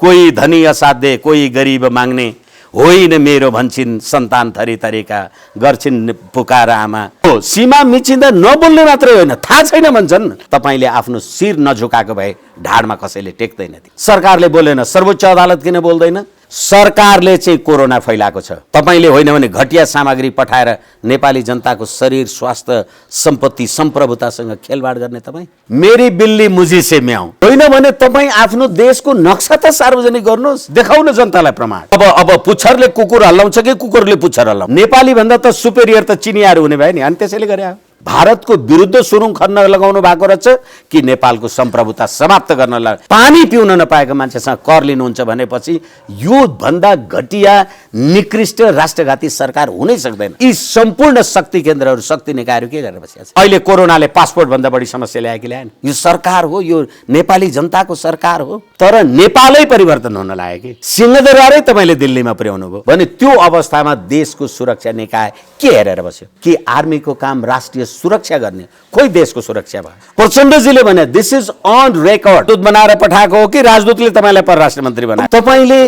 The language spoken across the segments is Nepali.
कोही धनी असाध्य कोही गरिब माग्ने होइन मेरो भन्छन् सन्तान थरी थरीका गर्छिन् पुकार आमा। हो सीमा मिचिँदा नबोल्ने मात्रै होइन थाहा छैन भन्छन्। तपाईँले आफ्नो शिर नझुकाएको भए ढाडमा कसैले टेक्दैन थियो। सरकारले बोलेन, सर्वोच्च अदालत किन बोल्दैन? सरकारले चाहिँ कोरोना फैलाएको छ। तपाईँले होइन भने घटिया सामग्री पठाएर नेपाली जनताको शरीर स्वास्थ्य सम्पत्ति सम्प्रभुतासँग खेलवाड गर्ने तपाईँ। मेरी बिल्ली मुझी से म्याऊ होइन भने तपाईँ आफ्नो देशको नक्सा त सार्वजनिक गर्नुहोस्, देखाउन जनतालाई प्रमाण। अब पुच्छरले कुकुर हल्लाउँछ कि कुकुरले पुच्छर हल्लाउँछ? नेपाली भन्दा त सुपेरियर त चिनियाहरू हुने भयो नि, अनि त्यसैले गरे। भारतको विरुद्ध सुरुङ खन्न लगाउनु भएको रहेछ कि नेपालको सम्प्रभुता समाप्त गर्न पानी पिउन नपाएको मान्छेसँग कर लिनुहुन्छ भनेपछि यो भन्दा घटिया निकृष्ट राष्ट्रघाती सरकार हुनै सक्दैन। यी सम्पूर्ण शक्ति केन्द्रहरू शक्ति निकायहरू के गरेर बसिरहेछ? अहिले कोरोनाले पासपोर्ट भन्दा बढी समस्या ल्यायो कि ल्याएन? यो सरकार हो, यो नेपाली जनताको सरकार हो, तर नेपालै परिवर्तन हुन लाग्यो कि सिंहदरबारै तपाईँले दिल्लीमा पुर्याउनु भयो भने त्यो अवस्थामा देशको सुरक्षा निकाय के हेरेर बस्यो? कि आर्मीको काम राष्ट्रिय सुरक्षा गर्ने, खोइ देशको सुरक्षा भयो। प्रचण्डजीले भने दिस इज अन रेकर्ड, दूत बनाएर पठाएको हो कि राजदूतले तपाईँलाई परराष्ट्र मन्त्री बनायो? तपाईँले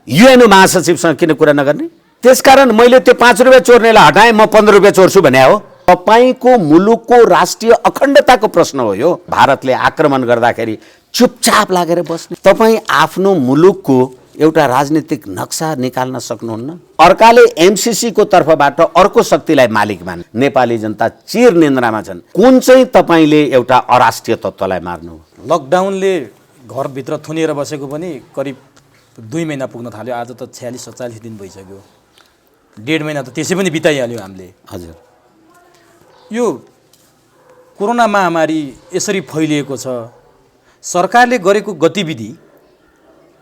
युएन महासचिवसँग किन कुरा नगर्ने? त्यसकारण मैले त्यो 5 रुपियाँ चोर्नेलाई हटाएँ, म 15 रुपियाँ चोर्छु भने हो? तपाईँको मुलुकको राष्ट्रिय अखण्डताको प्रश्न हो यो। भारतले आक्रमण गर्दाखेरि चुपचाप लागेर बस्ने। तपाईँ आफ्नो मुलुकको एउटा राजनीतिक नक्सा निकाल्न सक्नुहुन्न। अर्काले एमसीसी को तर्फबाट अर्को शक्तिलाई मालिक मान। नेपाली जनता चिर निन्द्रामा छन्। कुन चाहिँ तपाईले एउटा अराष्ट्रिय तत्त्वलाई मार्नु? लकडाउनले घरभित्र थुनिएर बसेको पनि करिब 2 महिना पुग्न थाल्यो। आज त 46-47 दिन भइसक्यो। 1.5 महिना त त्यसै पनि बिताइहाल्यो हामीले। हजुर, यो कोरोना महामारी यसरी फैलिएको छ, सरकारले गरेको गतिविधि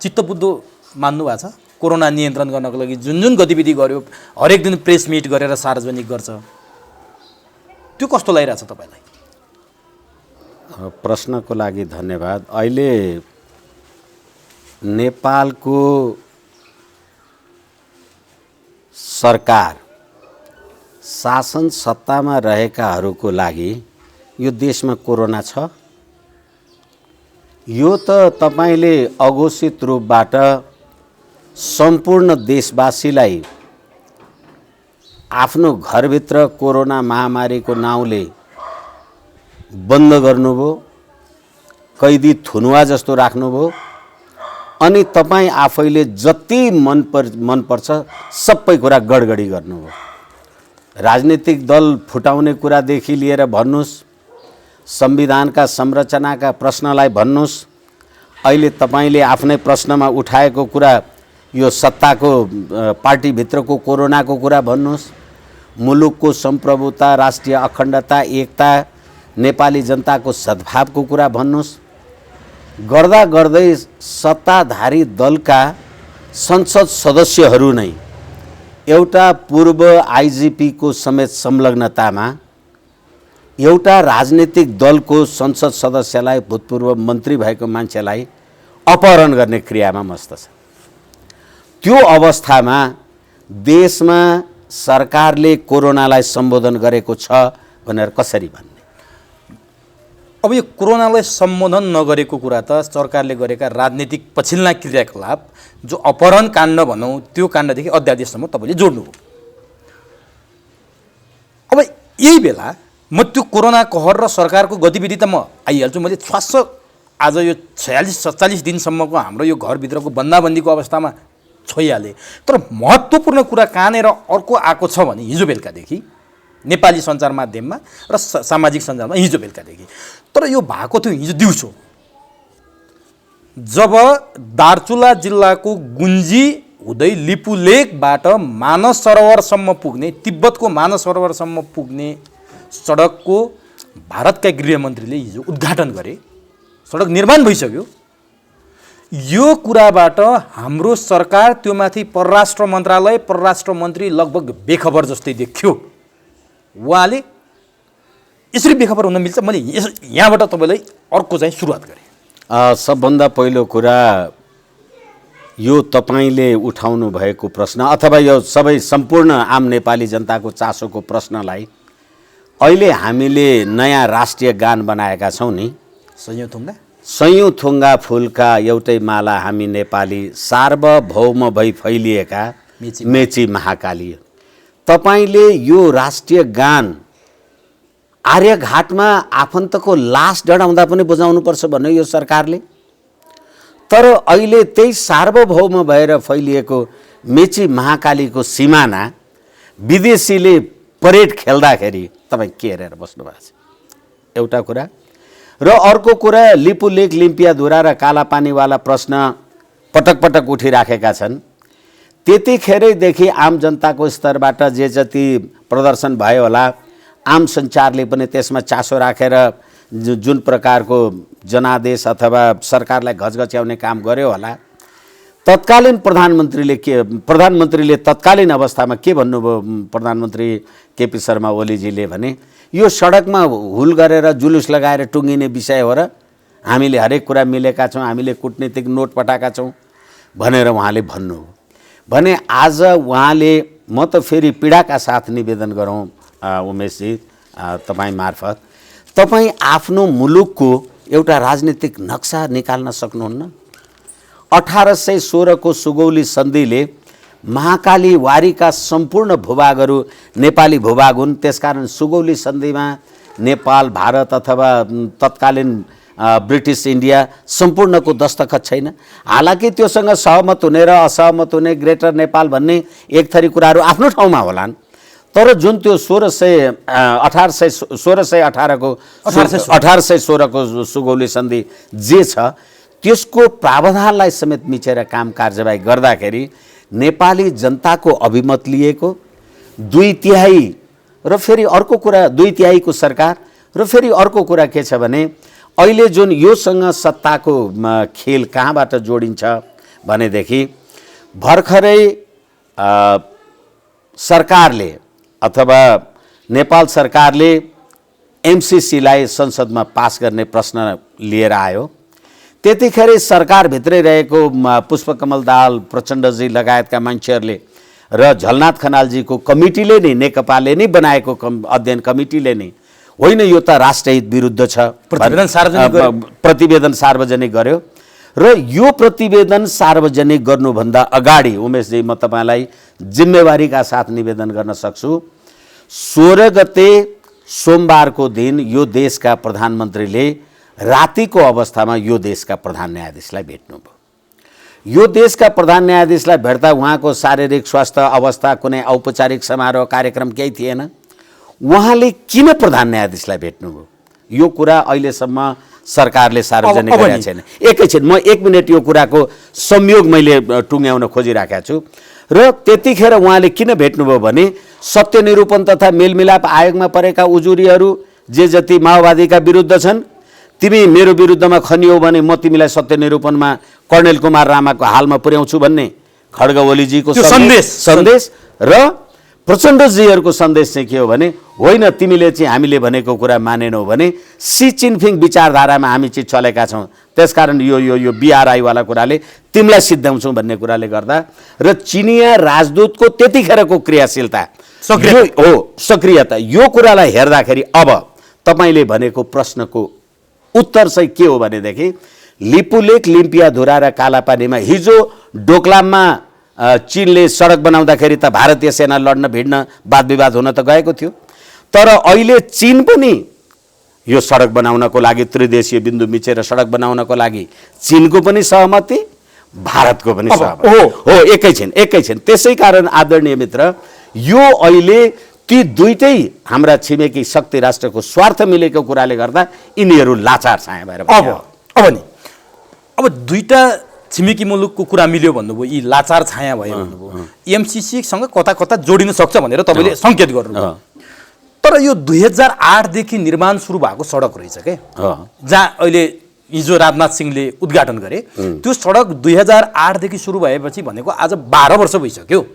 चित्तबुद्धो मान्नु भएको छ? कोरोना नियन्त्रण गर्नको लागि जुन जुन गतिविधि गर्यो, हरेक दिन प्रेस मिट गरेर सार्वजनिक गर्छ, त्यो कस्तो लागिरहेछ तपाईँलाई? प्रश्नको लागि धन्यवाद। अहिले नेपालको सरकार शासन सत्तामा रहेकाहरूको लागि यो देशमा कोरोना छ? यो त तपाईले अघोषित रूपबाट सम्पूर्ण देशवासीलाई आफ्नो घरभित्र कोरोना महामारीको नाउँले बन्द गर्नुभयो, कैदी थुनुवा जस्तो राख्नुभयो, अनि तपाईँ आफैले जति मन पर्छ सबै कुरा गडगडी गर्नुभयो। राजनीतिक दल फुटाउने कुरादेखि लिएर भन्नुहोस्, संविधानका संरचनाका प्रश्नलाई भन्नुहोस्, अहिले तपाईले आफ्नै प्रश्नमा उठाएको कुरा यो सत्ताको पार्टीभित्रको कोरोनाको कुरा भन्नुहोस्, मुलुकको सम्प्रभुता राष्ट्रिय अखण्डता एकता नेपाली जनताको सद्भावको कुरा भन्नुहोस्, गर्दा गर्दै सत्ताधारी दलका संसद सदस्यहरू नै एउटा पूर्व आइजिपी को समेत संलग्नतामा एउटा राजनीतिक दलको संसद सदस्यलाई भूतपूर्व मन्त्री भएको मान्छेलाई अपहरण गर्ने क्रियामा मस्त छ। त्यो अवस्थामा देशमा सरकारले कोरोनालाई सम्बोधन गरेको छ भनेर कसरी भन्ने? अब यो कोरोनालाई सम्बोधन नगरेको कुरा त सरकारले गरेका राजनीतिक पछिल्ला क्रियाकलाप जो अपहरण काण्ड भनौँ त्यो काण्डदेखि अध्यादेशसम्म तपाईँले जोड्नुभयो। अब यही बेला म त्यो कोरोना कहर र सरकारको गतिविधि त म आइहाल्छु, मैले स्वास्थ आज यो 46-47 दिनसम्मको हाम्रो यो घरभित्रको बन्दाबन्दीको अवस्थामा छोइहालेँ। तर महत्त्वपूर्ण कुरा कहाँनिर अर्को आएको छ भने हिजो बेलुकादेखि नेपाली सञ्चार माध्यममा र सामाजिक सञ्जालमा हिजो बेलुकादेखि, तर यो भएको थियो हिजो दिउँसो, जब दार्चुला जिल्लाको गुन्जी हुँदै लिपुलेकबाट मानस सरोवरसम्म पुग्ने, तिब्बतको मानस सरोवरसम्म पुग्ने सडकको भारतका गृहमन्त्रीले हिजो उद्घाटन गरे। सडक निर्माण भइसक्यो। यो कुराबाट हाम्रो सरकार त्योमाथि परराष्ट्र मन्त्रालय परराष्ट्र मन्त्री लगभग बेखबर जस्तै देखियो। उहाँले यसरी बेखबर हुन मिल्छ? मैले यहाँबाट तपाईँलाई अर्को चाहिँ सुरुवात गरेँ। सबभन्दा पहिलो कुरा यो तपाईँले उठाउनु भएको प्रश्न अथवा यो सबै सम्पूर्ण आम नेपाली जनताको चासोको प्रश्नलाई अहिले हामीले नयाँ राष्ट्रिय गान बनाएका छौँ नि, सैयौं थुङ्गा सयौँ थुङ्गा फुलका एउटै माला हामी नेपाली सार्वभौम भई फैलिएका मेची महाकाली। तपाईँले यो राष्ट्रिय गान आर्यघाटमा आफन्तको लास डढाउँदा पनि बजाउनुपर्छ भन्यो यो सरकारले। तर अहिले त्यही सार्वभौम भएर फैलिएको मेची महाकालीको सिमाना विदेशीले परेड खेल्दाखेरि तपाईँ के हेरेर बस्नु भएको छ? एउटा कुरा। र अर्को कुरा, लिपु लेक, लिम्पियाधुरा र कालापानीवाला प्रश्न पटक पटक उठिराखेका छन्। त्यतिखेरैदेखि आम जनताको स्तरबाट जे जति प्रदर्शन भयो होला, आम सञ्चारले पनि त्यसमा चासो राखेर जुन प्रकारको जनादेश अथवा सरकारलाई घचघच्याउने काम गर्यो होला। तत्कालीन प्रधानमन्त्रीले तत्कालीन अवस्थामा के भन्नुभयो? प्रधानमन्त्री केपी शर्मा ओलीजीले भने यो सडकमा हुल गरेर जुलुस लगाएर टुङ्गिने विषय हो र हामीले हरेक कुरा मिलेका छौँ, हामीले कूटनीतिक नोट पठाएका छौँ भनेर उहाँले भन्नुभयो। भने आज उहाँले, म त फेरि पीडाका साथ निवेदन गरौँ उमेशजी तपाईँ मार्फत, तपाईँ आफ्नो मुलुकको एउटा राजनीतिक नक्सा निकाल्न सक्नुहुन्न? 1816 को सुगौली सन्धिले महाकाली वारीका सम्पूर्ण भूभागहरू नेपाली भूभाग हुन्। त्यसकारण सुगौली सन्धिमा नेपाल, भारत अथवा तत्कालीन ब्रिटिस इन्डिया सम्पूर्णको दस्तखत छैन। हालाकि त्योसँग सहमत हुने र असहमत हुने ग्रेटर नेपाल भन्ने एक थरी कुराहरू आफ्नो ठाउँमा होलान्। तर जुन त्यो 1816 को सुगौली सन्धि जे छ त्यसको प्रावधानलाई समेत मिचेर काम कारबाही गर्दाखेरि नेपाली जनताको अभिमत लिएको 2/3 र फेरि अर्को कुरा 2/3 को सरकार र फेरि अर्को कुरा के छ भने अहिले जुन योसँग सत्ताको खेल कहाँबाट जोडिन्छ भनेदेखि भर्खरै सरकारले अथवा नेपाल सरकारले एमसीसीलाई संसदमा पास गर्ने प्रश्न लिएर आयो। त्यतिखेर सरकारभित्रै रहेको पुष्पकमल दाहाल प्रचण्डजी लगायतका मान्छेहरूले र झलनाथ खनालजीको कमिटीले नै, नेकपाले नै बनाएको अध्ययन कमिटीले नै होइन यो त राष्ट्रहित विरुद्ध छ प्रतिवेदन सार्वजनिक गर्यो। र यो प्रतिवेदन सार्वजनिक गर्नुभन्दा अगाडि उमेशजी म तपाईँलाई जिम्मेवारीका साथ निवेदन गर्न सक्छु, 16 गते सोमबारको दिन यो देशका प्रधानमन्त्रीले रातिको अवस्थामा यो देशका प्रधान न्यायाधीशलाई भेट्नुभयो। यो देशका प्रधान न्यायाधीशलाई भेट्दा उहाँको शारीरिक स्वास्थ्य अवस्था, कुनै औपचारिक समारोह कार्यक्रम केही थिएन। उहाँले किन प्रधान न्यायाधीशलाई भेट्नुभयो यो कुरा अहिलेसम्म सरकारले सार्वजनिक गरेको छैन। एकैछिन म 1 मिनट यो कुराको संयोग मैले टुङ्ग्याउन खोजिराखेको छु। र त्यतिखेर उहाँले किन भेट्नुभयो भने सत्य निरूपण तथा मेलमिलाप आयोगमा परेका उजुरीहरू जे जति माओवादीका विरुद्ध छन्, तिमी मेरो विरुद्धमा खनियौ भने म तिमीलाई सत्य निरूपणमा कर्णेल कुमार रामाको हालमा पुर्याउँछु भन्ने खड्ग ओलीजीको सन्देश र प्रचण्डजीहरूको सन्देश चाहिँ के हो भने होइन तिमीले चाहिँ हामीले भनेको कुरा मानेनौ भने सी चिनफिङ विचारधारामा हामी चाहिँ चलेका छौँ, त्यसकारण यो यो यो बीआरआई वाला कुराले तिमीलाई सिद्ध्याउँछौँ भन्ने कुराले गर्दा र चिनिया राजदूतको त्यतिखेरको क्रियाशीलता सक्रियता यो कुरालाई हेर्दाखेरि अब तपाईँले भनेको प्रश्नको उत्तर चाहिँ के हो भनेदेखि लिपुलेक, लिम्पियाधुरा र कालापानीमा हिजो डोकलाममा चीनले सडक बनाउँदाखेरि त भारतीय सेना लड्न भिड्न वाद विवाद हुन त गएको थियो। तर अहिले चीन पनि यो सडक बनाउनको लागि त्रिदेशीय बिन्दु मिचेर सडक बनाउनको लागि चीनको पनि सहमति, भारतको पनि सहमति हो। एकैछिन त्यसै कारण आदरणीय मित्र, यो अहिले ती दुईटै हाम्रा छिमेकी शक्ति राष्ट्रको स्वार्थ मिलेको कुराले गर्दा यिनीहरू लाचार छाया भएर अब दुईटा छिमेकी मुलुकको कुरा मिल्यो भन्नुभयो, यी लाचार छाया भयो भन्नुभयो, एमसीसीसँग कता कता जोडिन सक्छ भनेर तपाईँले सङ्केत गर्नुभयो। तर यो 2008 देखि निर्माण सुरु भएको सडक रहेछ के, जहाँ अहिले हिजो राजनाथ सिंहले उद्घाटन गरे, त्यो सडक 2008 देखि सुरु भएपछि भनेको आज 12 वर्ष भइसक्यो।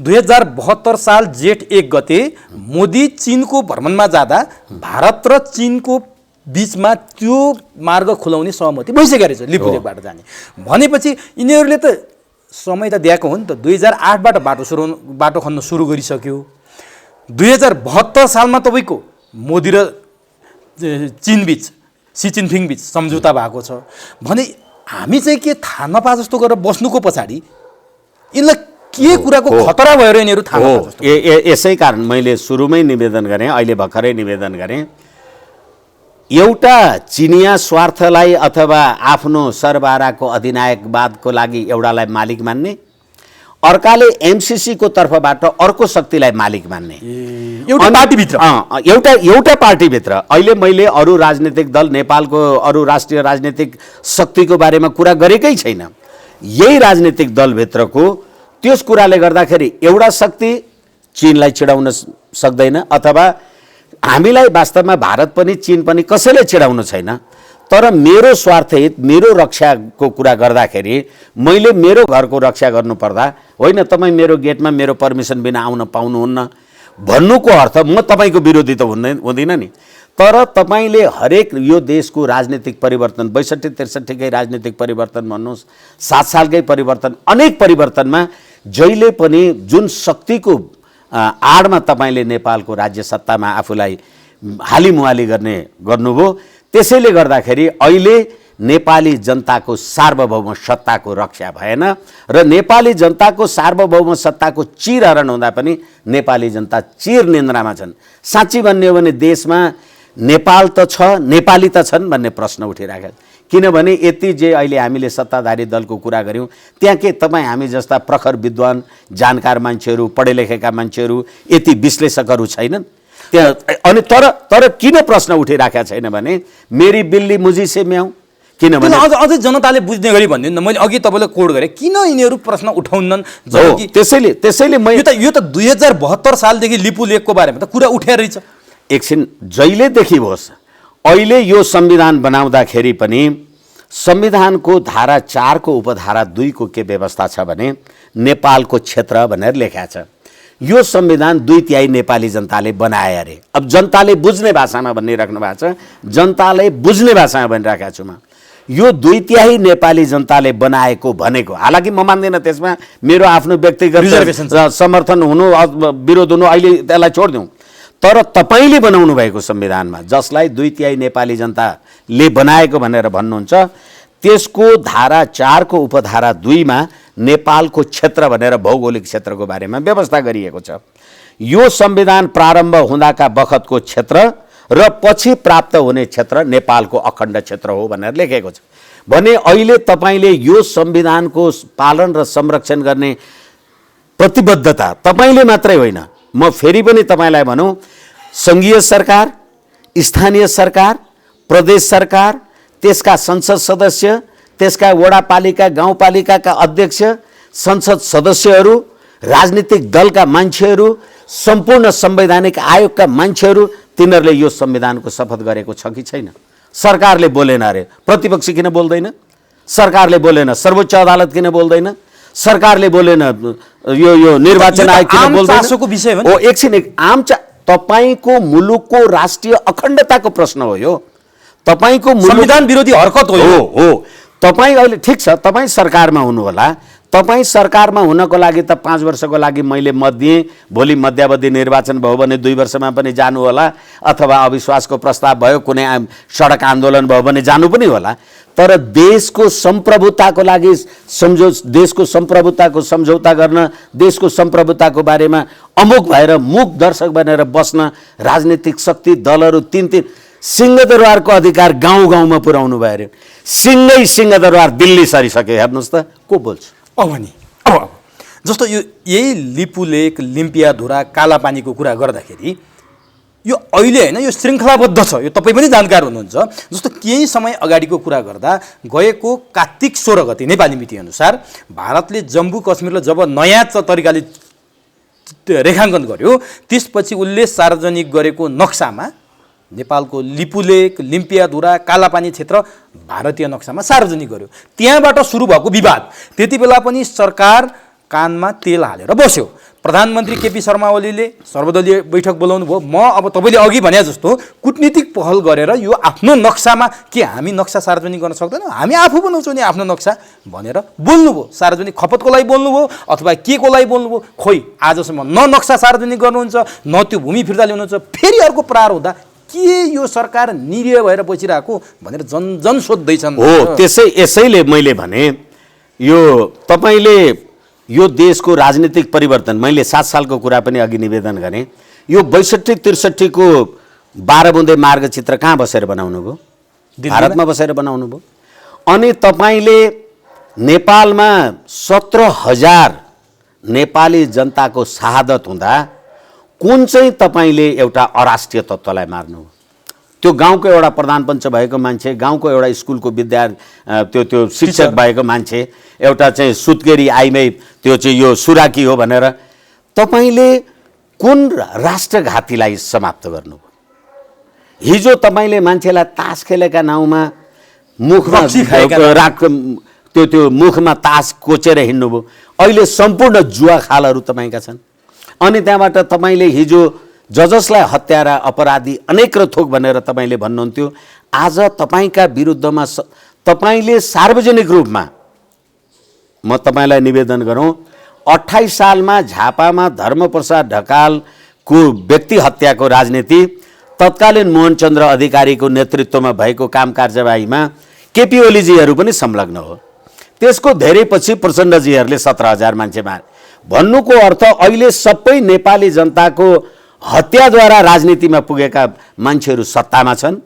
2072 साल जेठ 1 गते मोदी चीनको भ्रमणमा जाँदा भारत र चीनको बीचमा त्यो मार्ग खुलाउने सहमति भइसकेको रहेछ लिपुलेकबाट जाने भनेपछि यिनीहरूले त समय त दिएको हो नि त। 2008 बाट बाटो खन्न सुरु गरिसक्यो। 2072 सालमा तपाईँको मोदी र चीन बीच सी जिनपिङ बिच सम्झौता भएको छ भने हामी चाहिँ के थाहा नपा जस्तो गरेर बस्नुको पछाडि यिनलाई के कुराको खतरा भएर यिनीहरू थाहा नपा जस्तो? यसै कारण मैले सुरुमै निवेदन गरेँ, अहिले भर्खरै निवेदन गरेँ, एउटा चिनिया स्वार्थलाई अथवा आफ्नो सरबाराको अधिनायकवादको लागि एउटालाई मालिक मान्ने, अर्काले एमसीसीको तर्फबाट अर्को शक्तिलाई मालिक मान्ने, एउटा पार्टीभित्र एउटा पार्टीभित्र। अहिले मैले अरू राजनीतिक दल, नेपालको अरू राष्ट्रिय राजनीतिक शक्तिको बारेमा कुरा गरेकै छैन। यही राजनीतिक दलभित्रको त्यस कुराले गर्दाखेरि एउटा शक्ति चीनलाई चिडाउन सक्दैन, अथवा हामीलाई वास्तवमा भारत पनि चीन पनि कसैले चिडाउनु छैन। तर मेरो स्वार्थहित, मेरो रक्षाको कुरा गर्दाखेरि मैले मेरो घरको रक्षा गर्नुपर्दा होइन तपाईँ मेरो गेटमा मेरो पर्मिसन बिना आउन पाउनुहुन्न भन्नुको अर्थ म तपाईँको विरोधी त हुँदिनँ नि। तर तपाईँले हरेक यो देशको राजनीतिक परिवर्तन 62-63कै राजनीतिक परिवर्तन भन्नुहोस्, 7 सालकै परिवर्तन, अनेक परिवर्तनमा जहिले पनि जुन शक्तिको आडमा तपाईँले नेपालको राज्य सत्तामा आफूलाई हालिमुहाली गर्नुभयो, त्यसैले गर्दाखेरि अहिले नेपाली जनताको सार्वभौम सत्ताको रक्षा भएन र नेपाली जनताको सार्वभौम सत्ताको चिरहरण हुँदा पनि नेपाली जनता चिर निन्द्रामा छन्। साँच्ची भन्ने हो भने देशमा नेपाल त छ, नेपाली त छन् भन्ने प्रश्न उठिरहेको छ। किनभने यति जे अहिले हामीले सत्ताधारी दलको कुरा गऱ्यौँ, त्यहाँ के तपाईँ हामी जस्ता प्रखर विद्वान, जानकार मान्छेहरू, पढे लेखेका मान्छेहरू, यति विश्लेषकहरू छैनन् त्यहाँ। अनि तर किन प्रश्न उठिराखेका छैन भने मेरी बिल्ली मुझी से म्याऊ, किनभने अझै जनताले बुझ्ने गरी भनिदिनु न, मैले अघि तपाईँलाई कोड गरेँ किन यिनीहरू प्रश्न उठाउनन्। त्यसैले यो त 2072 सालदेखि लिपु लेकको बारेमा त कुरा उठेर रहेछ। एकछिन जहिलेदेखि होस्, अहिले यो संविधान बनाउँदाखेरि पनि संविधानको धारा 4 को उपधारा 2 को के व्यवस्था छ भने नेपालको क्षेत्र भनेर लेखा छ। यो संविधान 2/3 नेपाली जनताले बनाए अरे। अब जनताले बुझ्ने भाषामा भनिराख्नु भएको छ, जनताले बुझ्ने भाषामा भनिराखेको छु म। यो 2/3 नेपाली जनताले बनाएको भनेको, हालाकि म मान्दिनँ त्यसमा मेरो आफ्नो व्यक्तिगत समर्थन हुनु विरोध हुनु, अहिले त्यसलाई छोडिदिउँ। तर तपाईँले बनाउनु भएको संविधानमा जसलाई 2/3 नेपाली जनताले बनाएको भनेर भन्नुहुन्छ, त्यसको धारा 4 को उपधारा 2 मा नेपालको क्षेत्र भनेर भौगोलिक क्षेत्रको बारेमा व्यवस्था गरिएको छ। यो संविधान प्रारम्भ हुँदाका बखतको क्षेत्र र पछि प्राप्त हुने क्षेत्र नेपालको अखण्ड क्षेत्र हो भनेर लेखेको छ। भने अहिले तपाईँले यो संविधानको पालन र संरक्षण गर्ने प्रतिबद्धता तपाईँले मात्रै होइन, म फेरि पनि तपाईँलाई भनौँ, सङ्घीय सरकार, स्थानीय सरकार, प्रदेश सरकार, त्यसका संसद सदस्य, त्यसका वडापालिका गाउँपालिकाका अध्यक्ष, संसद सदस्यहरू, राजनीतिक दलका मान्छेहरू, सम्पूर्ण संवैधानिक आयोगका मान्छेहरू, तिनीहरूले यो संविधानको शपथ गरेको छ कि छैन? सरकारले बोलेन अरे, प्रतिपक्ष किन बोल्दैन? सरकारले बोलेन, सर्वोच्च अदालत किन बोल्दैन? सरकारले बोलेन, यो निर्वाचन आयोग किन बोल्दैन? हो, एकछिन, तपाईको मुलुकको राष्ट्रिय अखण्डताको प्रश्न हो यो। तपाईको संविधान विरोधी हरकत हो। तपाईँ अहिले ठिक छ, तपाईँ सरकारमा हुनु होला, तपाईँ सरकारमा हुनको लागि त 5 वर्षको लागि मैले मत दिएँ, भोलि मध्यावधि निर्वाचन भयो भने 2 वर्षमा पनि जानु होला, अथवा अविश्वासको प्रस्ताव भयो, कुनै सडक आन्दोलन भयो भने जानु पनि होला। तर देशको सम्प्रभुताको लागि देशको सम्प्रभुताको सम्झौता गर्न, देशको सम्प्रभुताको बारेमा अमुक भएर मूक दर्शक बनेर बस्न राजनीतिक शक्ति दलहरू 3 सिंहदरबारको अधिकार गाउँ गाउँमा पुर्याउनु भयो अरे। सिंहदरबार दिल्ली सरिसक्यो, हेर्नुहोस् त को बोल्छ अब नि। अब जस्तो यो यही लिपु लेक, लिम्पियाधुरा, कालापानीको कुरा गर्दाखेरि यो अहिले होइन, यो श्रृङ्खलाबद्ध छ, यो तपाईँ पनि जानकार हुनुहुन्छ। जस्तो केही समय अगाडिको कुरा गर्दा गएको कार्तिक 16 गते नेपाली मिति अनुसार भारतले जम्मू कश्मीरलाई जब नयाँ तरिकाले रेखाङ्कन गर्यो, त्यसपछि उसले सार्वजनिक गरेको नक्सामा नेपालको लिपुलेक, लिम्पियाधुरा, कालापानी क्षेत्र भारतीय नक्सामा सार्वजनिक गर्यो। त्यहाँबाट सुरु भएको विवाद, त्यति बेला पनि सरकार कानमा तेल हालेर बस्यो। प्रधानमन्त्री केपी शर्मा ओलीले सर्वदलीय बैठक बोलाउनु भयो। म अब तपाईँले अघि भने जस्तो कूटनीतिक पहल गरेर यो आफ्नो नक्सामा के हामी नक्सा सार्वजनिक गर्न सक्दैनौँ, हामी आफू बनाउँछौँ नि आफ्नो नक्सा भनेर बोल्नुभयो। सार्वजनिक खपतको लागि बोल्नुभयो अथवा के को लागि बोल्नुभयो, खोइ आजसम्म न नक्सा सार्वजनिक गर्नुहुन्छ, न त्यो भूमि फिर्ता ल्याउनुहुन्छ। फेरि अर्को प्रहार हुँदा के यो सरकार निरीह भएर बसिरहेको भनेर जन सोध्दैछन्। हो, यसैले मैले भने यो तपाईँले यो देशको राजनीतिक परिवर्तन, मैले 7 सालको कुरा पनि अघि निवेदन गरेँ, यो 62-63 को 12 बुँदे मार्गचित्र कहाँ बसेर बनाउनु भयो? भारतमा बसेर बनाउनु भयो। अनि तपाईँले नेपालमा 17,000 नेपाली जनताको शहादत हुँदा कुन चाहिँ तपाईँले एउटा अराष्ट्रिय तत्त्वलाई मार्नु? त्यो गाउँको एउटा प्रधान पञ्च भएको मान्छे, गाउँको एउटा स्कुलको त्यो शिक्षक भएको मान्छे, एउटा चाहिँ सुत्केरी आइमै त्यो चाहिँ यो सुराकी हो भनेर तपाईँले कुन राष्ट्रघातीलाई समाप्त गर्नुभयो? हिजो तपाईँले मान्छेलाई तास खेलेका नाउँमा मुखमा त्यो मुखमा तास कोचेर हिँड्नुभयो। अहिले सम्पूर्ण जुवा खालहरू तपाईँका छन्। अनि त्यहाँबाट तपाईँले हिजो जसलाई हत्यारा अपराधी अनेक र थोक भनेर तपाईँले भन्नुहुन्थ्यो, आज तपाईँका विरुद्धमा तपाईँले सार्वजनिक रूपमा, म तपाईँलाई निवेदन गरौँ, 28 सालमा झापामा धर्मप्रसाद ढकालको व्यक्ति हत्याको राजनीति तत्कालीन मोहनचन्द्र अधिकारीको नेतृत्वमा भएको काम कारबाहीमा केपी ओलीजीहरू पनि संलग्न हो। त्यसको धेरै पछि प्रचण्डजीहरूले 17,000 मान्छे मारे। भन्नुको अर्थ अहिले सबै नेपाली जनताको हत्याद्वारा राजनीतिमा पुगेका मान्छेहरू सत्तामा छन्।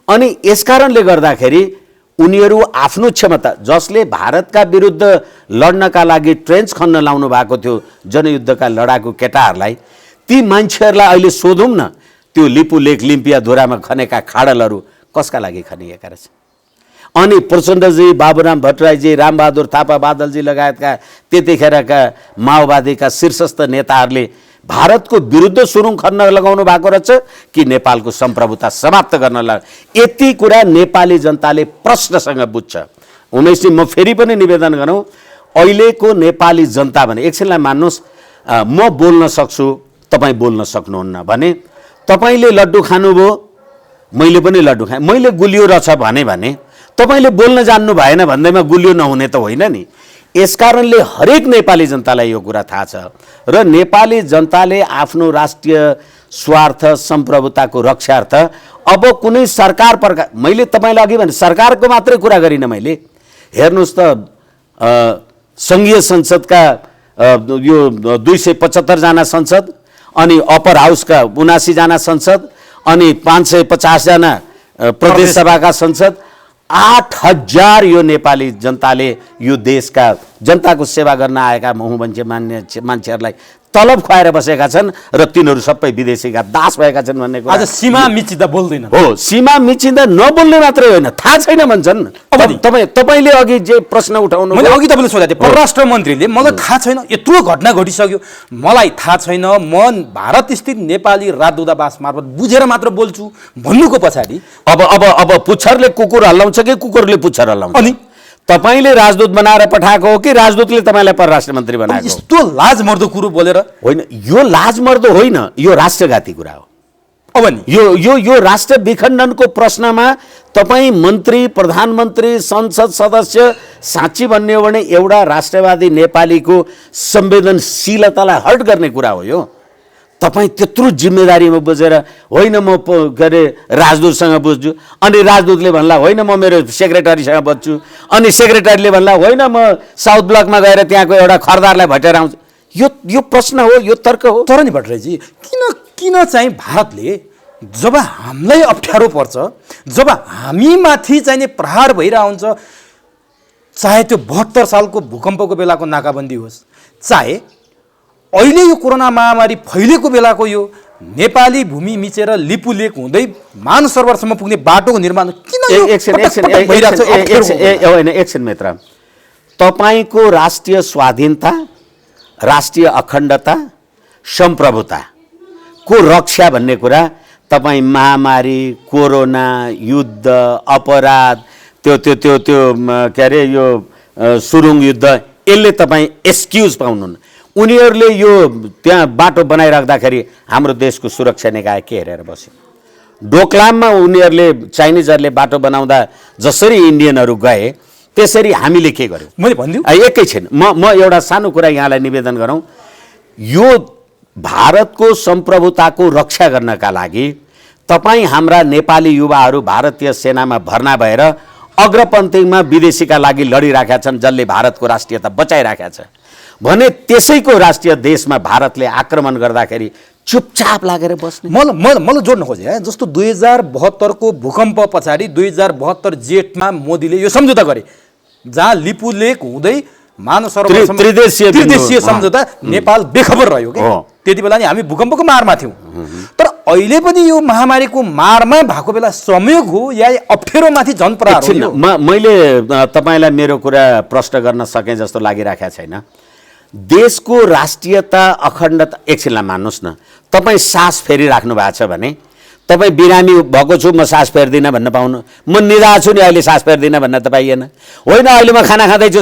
अनि यसकारणले गर्दाखेरि उनीहरू आफ्नो क्षमता, जसले भारतका विरुद्ध लड्नका लागि ट्रेन्च खन्न लाउनु भएको थियो जनयुद्धका लडाकु केटाहरूलाई, ती मान्छेहरूलाई अहिले सोधौँ न, त्यो लिपु लेक लिम्पिया धुरामा खनेका खाडलहरू कसका लागि खनिएका रहेछ? अनि प्रचण्डजी, बाबुराम भट्टराईजी, रामबहादुर थापा, बादलजी लगायतका त्यतिखेरका माओवादीका शीर्षस्थ नेताहरूले भारतको विरुद्ध सुरुङ खन्न लगाउनु भएको रहेछ कि नेपालको सम्प्रभुता समाप्त गर्न लाग? यति कुरा नेपाली जनताले प्रश्नसँग बुझ्छ। उमेशजी, म फेरि पनि निवेदन गरौँ, अहिलेको नेपाली जनता भने एकछिनलाई मान्नुहोस्, म बोल्न सक्छु, तपाईँ बोल्न सक्नुहुन्न भने तपाईँले लड्डु खानुभयो, मैले पनि लड्डु खाएँ, मैले गुलियो रहेछ भने तपाईँले बोल्न जान्नु भएन भन्दैमा गुलियो नहुने त होइन नि। यसकारणले हरेक नेपाली जनतालाई यो कुरा थाहा छ र नेपाली जनताले आफ्नो राष्ट्रिय स्वार्थ सम्प्रभुताको रक्षार्थ अब कुनै सरकार प्रकार, मैले तपाईँलाई अघि भने सरकारको मात्रै कुरा गरिनँ मैले, हेर्नुहोस् त सङ्घीय संसदका यो 275 जना संसद, अनि अप्पर हाउसका 79 जना संसद, अनि 550 जना प्रदेश सभाका संसद, 8,000 यो नेपाली जनताले यो देशका जनताको सेवा गर्न आएका बहुमञ्चे मान्छेहरूलाई तलब खुवाएर बसेका छन् र तिनीहरू सबै विदेशीका दास भएका छन् भन्ने कुरा। आज सीमा मिचिँदा बोल्दैन। हो, सीमा मिचिँदा नबोल्ने मात्रै होइन, थाहा छैन भन्छन्। तपाईँले अघि जे प्रश्न उठाउनु, मैले अघि तपाईँले सोधेको थिएँ, परराष्ट्र मन्त्रीले मलाई थाहा छैन, यत्रो घटना घटिसक्यो, मलाई थाहा छैन, म भारत स्थित नेपाली राजदूतावास मार्फत बुझेर मात्र बोल्छु भन्नुको पछाडि अब पुच्छरले कुकुर हल्लाउँछ कि कुकुरले पुच्छर हल्लाउँछ? अनि तपाईँले राजदूत बनाएर पठाएको हो कि राजदूतले तपाईँलाई परराष्ट्र मन्त्री बनाएको? यस्तो लाजमर्दो कुरो बोलेर होइन, यो लाजमर्दो होइन, यो राष्ट्रघाती कुरा हो। अब नि यो राष्ट्र विखण्डनको प्रश्नमा तपाईँ मन्त्री, प्रधानमन्त्री, संसद सदस्य साँच्ची भन्ने हो भने एउटा राष्ट्रवादी नेपालीको संवेदनशीलतालाई हर्ट गर्ने कुरा हो यो। तपाईँ त्यत्रो जिम्मेदारीमा बुझेर होइन म के अरे राजदूतसँग बुझ्छु, अनि राजदूतले भन्ला होइन म मेरो सेक्रेटरीसँग बस्छु, अनि सेक्रेटरीले भन्ला होइन म साउथ ब्लकमा गएर त्यहाँको एउटा खरदारलाई भेटेर आउँछु। यो प्रश्न हो, यो तर्क हो। तर नि भट्टराईजी, किन चाहिँ भारतले जब हामीलाई अप्ठ्यारो पर्छ, जब हामीमाथि चाहिँ प्रहार भइरहेको हुन्छ, चाहे त्यो 72 सालको भूकम्पको बेलाको नाकाबन्दी होस्, चाहे अहिले यो कोरोना महामारी फैलेको बेलाको यो नेपाली भूमि मिचेर लिपु लेक हुँदै मानसरोवरसम्म पुग्ने बाटोको निर्माण एकछिन मित्र, तपाईँको राष्ट्रिय स्वाधीनता, राष्ट्रिय अखण्डता, सम्प्रभुताको रक्षा भन्ने कुरा तपाईँ महामारी, कोरोना, युद्ध, अपराध, त्यो त्यो त्यो त्यो के अरे यो सुरुङ युद्ध, यसले तपाईँ एक्सक्युज पाउनुहुन्न। उनीहरूले यो त्यहाँ बाटो बनाइराख्दाखेरि हाम्रो देशको सुरक्षा निकाय के हेरेर बस्यो? डोकलाममा उनीहरूले चाइनिजहरूले बाटो बनाउँदा जसरी इन्डियनहरू गए त्यसरी हामीले के गर्यौँ? मैले भनिदिउँ एकैछिन, म एउटा सानो कुरा यहाँलाई निवेदन गरौँ। यो भारतको सम्प्रभुताको रक्षा गर्नका लागि तपाईँ हाम्रा नेपाली युवाहरू भारतीय सेनामा भर्ना भएर अग्रपन्थीमा विदेशीका लागि लडिराखेका छन्, जसले भारतको राष्ट्रियता बचाइराखेका छ भने त्यसैको राष्ट्रिय देशमा भारतले आक्रमण गर्दाखेरि चुपचाप लागेर बस्ने। मलाई जोड्न खोजेँ है, जस्तो 2072 को भूकम्प पछाडि 2072 जेठमा मोदीले यो सम्झौता गरे जहाँ लिपु लेक हुँदै मानव सरोवरसम्म त्रिदेशीय सम्झौता नेपाल बेखबर रह्यो के। त्यति बेला नि हामी भूकम्पको मारमा थियौँ। तर अहिले पनि यो महामारीको मारमा भएको बेला संयोग हो या अप्ठ्यारोमाथि झन् प्रहार हो? मैले तपाईँलाई मेरो कुरा प्रश्न गर्न सकेँ जस्तो लागिराखेको छैन। देशको राष्ट्रियता अखण्डता एकछिनलाई मान्नुहोस् न, तपाईँ सास फेरिराख्नु भएको छ भने तपाईँ बिरामी भएको छु म सास फेर्दिनँ भन्न पाउनु, म निदा छु नि अहिले सास फेर्दिनँ भन्न त पाइएन। होइन अहिले म खाना खाँदैछु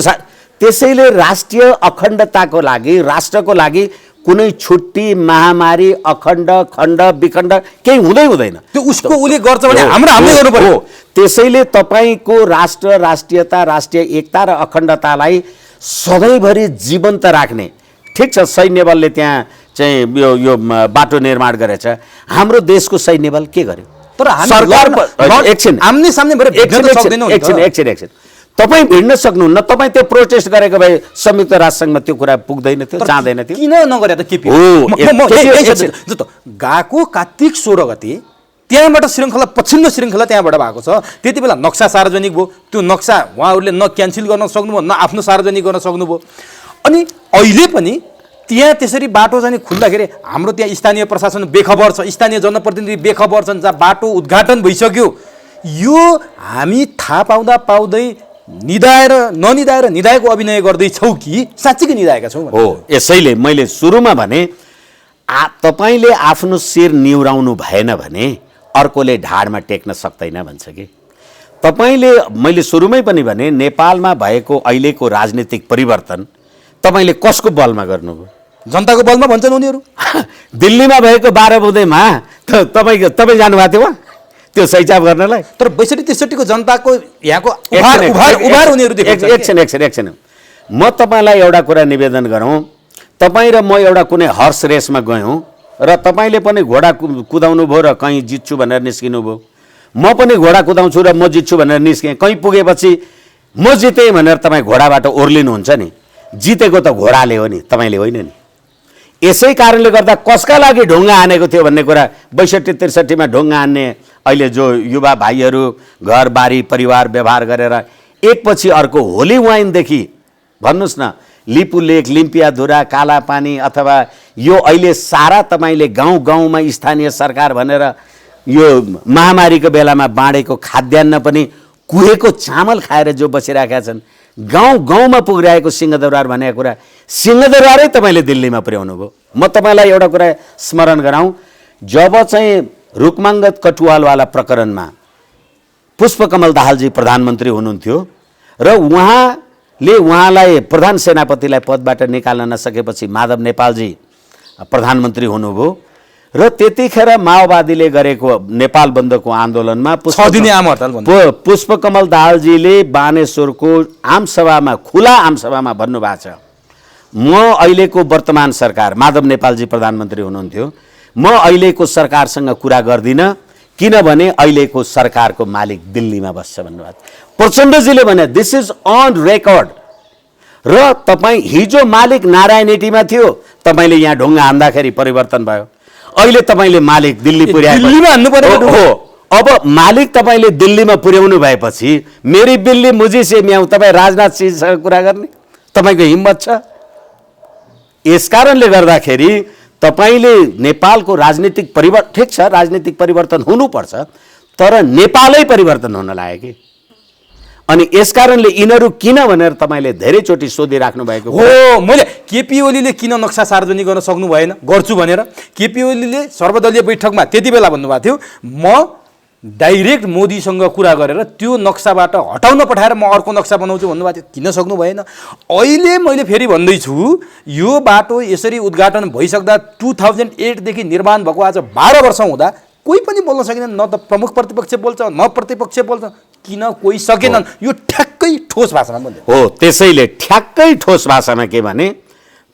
त्यसैले राष्ट्रिय अखण्डताको लागि राष्ट्रको लागि कुनै छुट्टी महामारी अखण्ड खण्ड विखण्ड केही हुँदैन। त्यो उसको उसले गर्छ भने हामीले गर्नु पर्यो। त्यसैले तपाईँको राष्ट्र राष्ट्रियता राष्ट्रिय एकता र अखण्डतालाई सधैँभरि जीवन्त राख्ने, ठिक छ सैन्य बलले त्यहाँ चाहिँ यो बाटो निर्माण गरेछ, हाम्रो देशको सैन्य बल के गर्यो? तर सरकार एकछिन आम्ने सामने भएर एकछिन तपाईँ भिड्न सक्नुहुन्न। तपाईँ त्यो प्रोटेस्ट गरेको भए संयुक्त राष्ट्रसङ्घमा त्यो कुरा पुग्दैन थियो, जाँदैन थियो। किन नगरे त केपी? गएको कार्तिक 16 गते त्यहाँबाट श्रृङ्खला पछिल्लो श्रृङ्खला त्यहाँबाट भएको छ। त्यति बेला नक्सा सार्वजनिक भयो, त्यो नक्सा उहाँहरूले न क्यान्सल गर्न सक्नुभयो न आफ्नो सार्वजनिक गर्न सक्नुभयो। अनि अहिले पनि त्यहाँ त्यसरी बाटो जाने खुल्दाखेरि हाम्रो त्यहाँ स्थानीय प्रशासन बेखबर छ, स्थानीय जनप्रतिनिधि बेखबर छन्, जहाँ बाटो उद्घाटन भइसक्यो। यो हामी थाहा पाउँदै निदाएर ननिदाएर निदाएको अभिनय गर्दैछौँ कि साँच्चीकै निदाएका छौँ? हो, यसैले मैले सुरुमा भने तपाईँले आफ्नो शिर निहुराउनु भएन भने अर्कोले ढाडमा टेक्न सक्दैन भन्छ कि। तपाईँले मैले सुरुमै पनि भने नेपालमा भएको अहिलेको राजनीतिक परिवर्तन तपाईँले कसको बलमा गर्नुभयो? जनताको बलमा भन्छन् उनीहरू। दिल्लीमा भएको 12 बुँदैमा तपाईँ जानुभएको थियो त्यो सैचाप गर्नलाई? तर 62-63 को जनताको यहाँको उभार उनीहरू एकछिन म तपाईँलाई एउटा कुरा निवेदन गरौँ। तपाईँ र म एउटा कुनै हर्स रेसमा गयौँ र तपाईँले पनि घोडा कुदाउनु भयो र कहीँ जित्छु भनेर निस्किनु भयो, म पनि घोडा कुदाउँछु र म जित्छु भनेर निस्केँ। कहीँ पुगेपछि म जितेँ भनेर तपाईँ घोडाबाट ओर्लिनुहुन्छ नि, जितेको त घोडाले हो नि, तपाईँले होइन नि। यसै कारणले गर्दा कसका लागि ढुङ्गा हानेको थियो भन्ने कुरा 62-63 मा ढुङ्गा हान्ने अहिले जो युवा भाइहरू घरबारी परिवार व्यवहार गरेर एकपछि अर्को होली वाइनदेखि भन्नुहोस् न लिपु लेक लिम्पियाधुरा कालापानी अथवा यो अहिले सारा तपाईँले गाउँ गाउँमा स्थानीय सरकार भनेर यो महामारीको बेलामा बाँडेको खाद्यान्न पनि कुहेको चामल खाएर जो बसिरहेका छन्, गाउँ गाउँमा पुगिरहेको सिंहदरबार भनेको कुरा सिंहदरबारै तपाईँले दिल्लीमा पुर्याउनु भयो। म तपाईँलाई एउटा कुरा स्मरण गराउँ, जब चाहिँ रुकमाङ्गत कटुवालवाला प्रकरणमा पुष्पकमल दाहालजी प्रधानमन्त्री हुनुहुन्थ्यो र उहाँलाई प्रधान सेनापतिलाई पदबाट निकाल्न नसकेपछि माधव नेपालजी प्रधानमन्त्री हुनुभयो र त्यतिखेर माओवादीले गरेको नेपाल बन्दको आन्दोलनमा पुष्पकमल दाहालजीले बानेश्वरको आमसभामा खुला आमसभामा भन्नुभएको छ, म अहिलेको वर्तमान सरकार माधव नेपालजी प्रधानमन्त्री हुनुहुन्थ्यो, म अहिलेको सरकारसँग कुरा गर्दिनँ किनभने अहिलेको सरकारको मालिक दिल्लीमा बस्छ भन्नुभएको। प्रचण्डजीले भने दिस इज अन रेकर्ड। र तपाईँ हिजो मालिक नारायणहिटीमा थियो, तपाईँले यहाँ ढुङ्गा हान्दाखेरि परिवर्तन भयो। अहिले तपाईँले मालिक दिल्ली पुर्याउनु, अब मालिक तपाईँले दिल्लीमा पुर्याउनु भएपछि मेरी बिल्ली मुझी से म्याउ तपाईँ राजनाथ सिंहसँग कुरा गर्ने तपाईँको हिम्मत छ? यसकारणले गर्दाखेरि तपाईँले नेपालको राजनीतिक परिवर्तन, ठिक छ राजनीतिक परिवर्तन हुनुपर्छ, तर नेपालै परिवर्तन हुन लाग्यो कि। अनि यसकारणले यिनीहरू किन भनेर तपाईँले धेरैचोटि सोधिराख्नु भएको हो। मैले केपी ओलीले किन नक्सा सार्वजनिक गर्न सक्नु भएन गर्छु भनेर? केपी ओलीले सर्वदलीय बैठकमा त्यति बेला भन्नुभएको थियो म डाइरेक्ट मोदीसँग कुरा गरेर त्यो नक्साबाट हटाउन पठाएर म अर्को नक्सा बनाउँछु भन्नुभएको थियो, किन सक्नु भएन? अहिले मैले फेरि भन्दैछु यो बाटो यसरी उद्घाटन भइसक्दा 2008 देखि निर्माण भएको आज 12 वर्ष हुँदा कोही पनि बोल्न सकेन, न त प्रमुख प्रतिपक्ष बोल्छ न प्रतिपक्ष बोल्छ, किन कोही सकेनन्? यो ठ्याक्कै ठोस भाषामा बोल्दै हो। त्यसैले ठ्याक्कै ठोस भाषामा के भने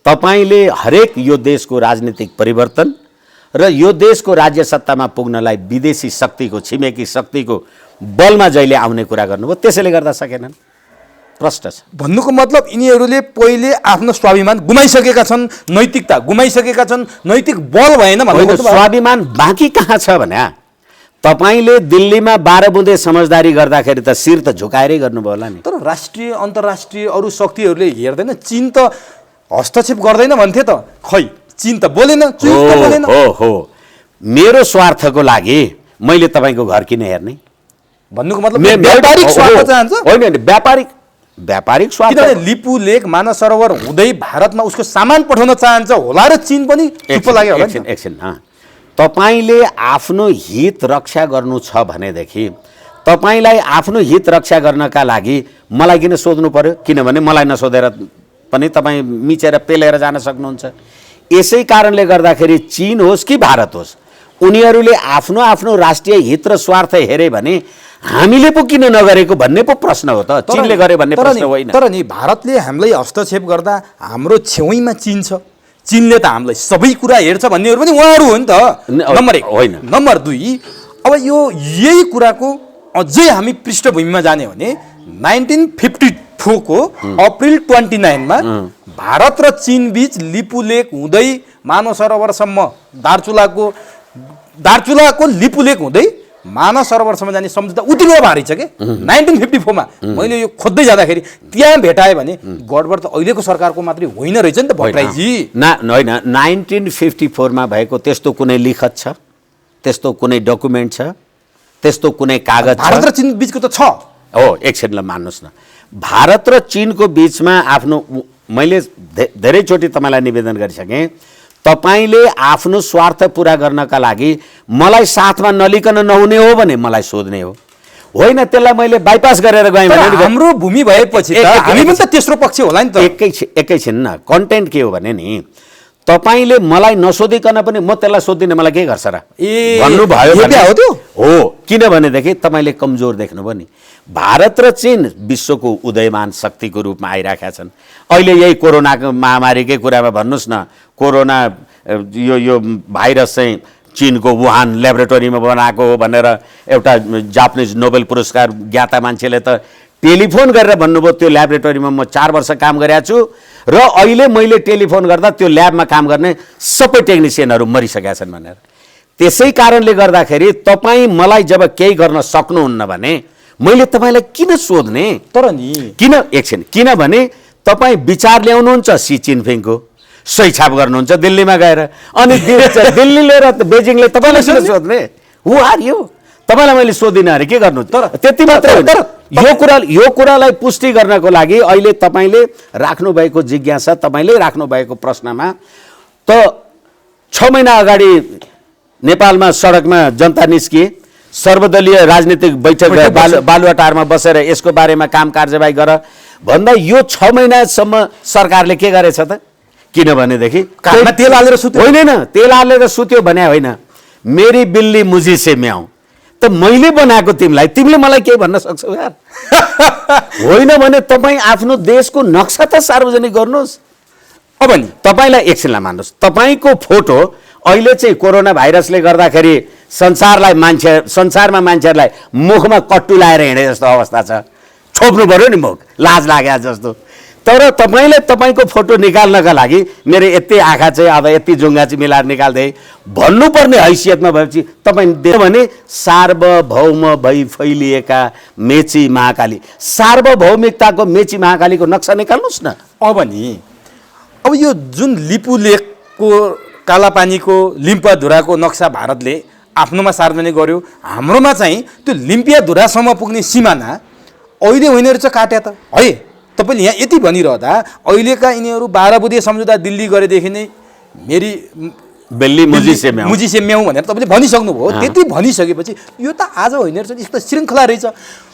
तपाईँले हरेक यो देशको राजनीतिक परिवर्तन र यो देशको राज्य सत्तामा पुग्नलाई विदेशी शक्तिको छिमेकी शक्तिको बलमा जहिले आउने कुरा गर्नुभयो, त्यसैले गर्दा सकेनन्। प्रश्न छ। भन्नुको मतलब यिनीहरूले पहिले आफ्नो स्वाभिमान गुमाइसकेका छन्, नैतिकता गुमाइसकेका छन्, नैतिक बल भएन भन्नु। स्वाभिमान बाँकी कहाँ छ भने तपाईँले दिल्लीमा 12 बुँदे समझदारी गर्दाखेरि त शिर त झुकाएरै गर्नुभयो होला नि। तर राष्ट्रिय अन्तर्राष्ट्रिय अरू शक्तिहरूले हेर्दैन, चीन त हस्तक्षेप गर्दैन भन्थे त, खै चीन त बोलेन, चीन त बोलेन। हो मेरो स्वार्थको लागि मैले तपाईँको घर किन हेर्ने भन्नुको मतलब व्यापारिक स्वार्थ चाहन्छ? होइन, व्यापारिक स्वार्थ। किनभने लिपु लेक मानस सरोवर हुँदै भारतमा उसको सामान पठाउन चाहन्छ होला र चीन पनि चुप्प लाग्यो होला। एकछिन तपाईँले आफ्नो हित रक्षा गर्नु छ भनेदेखि तपाईँलाई आफ्नो हित रक्षा गर्नका लागि मलाई किन सोध्नु पर्यो? किनभने मलाई नसोधेर पनि तपाईँ मिचेर पेलेर जान सक्नुहुन्छ। यसै कारणले गर्दाखेरि चीन होस् कि भारत होस्, उनीहरूले आफ्नो आफ्नो राष्ट्रिय हित र स्वार्थ हेरे भने हामीले पो किन नगरेको भन्ने पो प्रश्न हो त। चीनले गर्यो भन्ने प्रश्न होइन। तर नि भारतले हामीलाई हस्तक्षेप गर्दा हाम्रो छेउैमा चीन छ, चीनले त हामीलाई सबै कुरा हेर्छ भन्नेहरू पनि उहाँहरू हो नि त। नम्बर 1 होइन। नम्बर 2, अब यो यही कुराको अझै हामी पृष्ठभूमिमा जाने भने 1952 को अप्रिल 29 मा भारत र चीन बीच लिपु लेक हुँदै मानव सरोवरसम्म दार्चुलाको लिपु लेक हुँदै मानव सरोवरसम्म जाने सम्झौता उत्तीर्ण भएको रहेछ के 1954 मा। मैले यो खोज्दै जाँदाखेरि त्यहाँ भेटाएँ भने गडबड त अहिलेको सरकारको मात्रै होइन रहेछ नि त भट्टराईजी। होइन, 1954 मा भएको त्यस्तो कुनै लिखत छ, त्यस्तो कुनै डकुमेन्ट छ, त्यस्तो कुनै कागज छ? भारत र चीन बीचको त छ। हो, एकछिनलाई मान्नुहोस् न, भारत र चीनको बीचमा आफ्नो मैले धेरैचोटि तपाईँलाई निवेदन गरिसकेँ, तपाईँले आफ्नो स्वार्थ पुरा गर्नका लागि मलाई साथमा नलिकन नहुने हो भने मलाई सोध्ने हो, होइन त्यसलाई मैले बाइपास गरेर गएँ भने हाम्रो भूमि भएपछि हामी पनि त तेस्रो पक्ष होला नि त। एकैछिन न, कन्टेन्ट के हो भने नि तपाईँले मलाई नसोधिकन पनि म त्यसलाई सोधिदिनँ, मलाई के गर्छ र भन्नुभयो हो। किनभनेदेखि तपाईँले कमजोर देख्नुभयो नि। भारत र चीन विश्वको उदयमान शक्तिको रूपमा आइरहेका छन्। अहिले यही कोरोनाको महामारीकै कुरामा भन्नुहोस् न, कोरोना यो भाइरस चाहिँ चीनको वुहान ल्याबोरेटरीमा बनाएको हो भनेर एउटा जापानिज नोबेल पुरस्कार ज्ञाता मान्छेले त टेलिफोन गरेर भन्नुभयो त्यो ल्याबोरेटरीमा म 4 वर्ष काम गरेको छु र अहिले मैले टेलिफोन गर्दा त्यो ल्याबमा काम गर्ने सबै टेक्निसियनहरू मरिसकेका छन् भनेर। त्यसै कारणले गर्दाखेरि तपाईँ मलाई जब केही गर्न सक्नुहुन्न भने मैले तपाईँलाई किन सोध्ने? तर नि किनभने तपाईँ विचार ल्याउनुहुन्छ सी जिनपिङको, सही छाप गर्नुहुन्छ दिल्लीमा गएर, अनि दिल्लीले र बेजिङले तपाईँलाई किन सोध्ने? हु आर यु? तपाईँलाई मैले सोधिनँ अरे के गर्नु? तर त्यति मात्रै होइन, यो कुरालाई पुष्टि गर्नको लागि अहिले तपाईँले राख्नुभएको जिज्ञासा, तपाईँले राख्नुभएको प्रश्नमा त 6 महिना अगाडि नेपालमा सडकमा जनता निस्किए, सर्वदलीय राजनीतिक बैठक बालुवाटारमा बसेर यसको बारेमा काम कारबाही गर भन्दा यो 6 महिनासम्म सरकारले के गरेछ त? किनभनेदेखि कानमा तेल हालेर सुत्यो होइन, तेल हालेर सुत्यो भने होइन, मेरी बिल्ली मुझी से म्याउ त मैले बनाएको तिमीले मलाई केही भन्न सक्छौ यार? होइन भने तपाईँ आफ्नो देशको नक्सा त सार्वजनिक गर्नुहोस्। अब नि तपाईँलाई एकछिनलाई मान्नुहोस्, तपाईँको फोटो अहिले चाहिँ कोरोना भाइरसले गर्दाखेरि संसारमा मान्छेहरूलाई मुखमा कट्टु लाएर हिँडे जस्तो अवस्था छ, छोप्नु पर्यो नि मुख, लाज लाग्यो जस्तो। तर तपाईँले तपाईँको फोटो निकाल्नका लागि मेरो यति आँखा चाहिँ अब यति जुङ्गा चाहिँ मिलाएर निकाल्दै भन्नुपर्ने हैसियतमा भएपछि तपाईँ भने सार्वभौम भई फैलिएका मेची महाकाली, सार्वभौमिकताको मेची महाकालीको नक्सा निकाल्नुहोस् न। अब यो जुन लिपु लेकको कालापानीको लिम्पियाधुराको नक्सा भारतले आफ्नोमा सार्वजनिक गर्यो, हाम्रोमा चाहिँ त्यो लिम्पियाधुरासम्म पुग्ने सिमाना अहिले होइन रहेछ काट्या त है। तपाईँले यहाँ यति भनिरहँदा अहिलेका यिनीहरू 12 बुँदे सम्झौता दिल्ली गरेदेखि नै मेरी बिल्ली मुझी से म्याउ भनेर तपाईँले भनिसक्नुभयो। त्यति भनिसकेपछि यो त आज होइन रहेछ, यस्तो श्रृङ्खला रहेछ।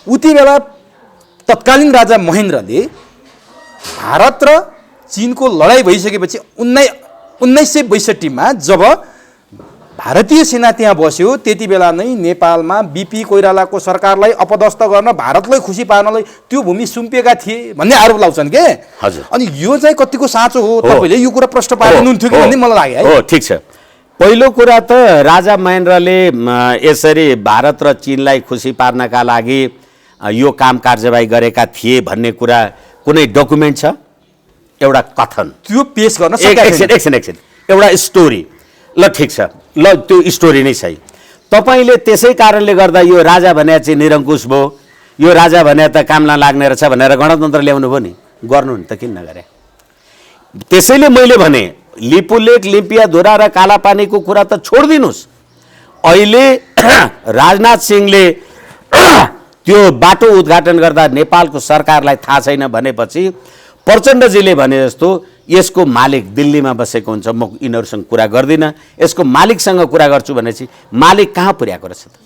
उति बेला तत्कालीन राजा महेन्द्रले भारत र चीनको लडाइँ भइसकेपछि 1962 मा जब भारतीय सेना त्यहाँ बस्यो, त्यति बेला नै नेपालमा बीपी कोइरालाको सरकारलाई अपदस्थ गर्न, भारतलाई खुसी पार्नलाई त्यो भूमि सुम्पिएका थिए भन्ने आरोप लाउँछन् के? हजुर। अनि यो चाहिँ कतिको साँचो हो? तपाईँले यो कुरा प्रश्न पार्नुहुन्थ्यो कि भन्ने मलाई लाग्यो है। हो, ठिक छ। पहिलो कुरा त राजा महेन्द्रले यसरी भारत र चीनलाई खुसी पार्नका लागि यो काम कारबाही गरेका थिए भन्ने कुरा कुनै डकुमेन्ट छ? एउटा कथन त्यो पेश गर्न एकछिन एउटा स्टोरी। ल ठिक छ, ल त्यो स्टोरी नै सही। तपाईँले त्यसै कारणले गर्दा यो राजा भने चाहिँ निरङ्कुश भयो, यो राजा भने त काम नलाग्ने रहेछ भनेर गणतन्त्र ल्याउनु भयो नि, गर्नु नि त, किन नगरे? त्यसैले मैले भने लिपुलेक, लिम्पियाधुरा र कालापानीको कुरा त छोडिदिनुहोस्। अहिले राजनाथ सिंहले त्यो बाटो उद्घाटन गर्दा नेपालको सरकारलाई थाहा छैन भनेपछि प्रचण्डजीले भने जस्तो यसको मालिक दिल्लीमा बसेको हुन्छ, म यिनीहरूसँग कुरा गर्दिनँ, यसको मालिकसँग कुरा गर्छु भनेपछि मालिक कहाँ पुर्याएको रहेछ त?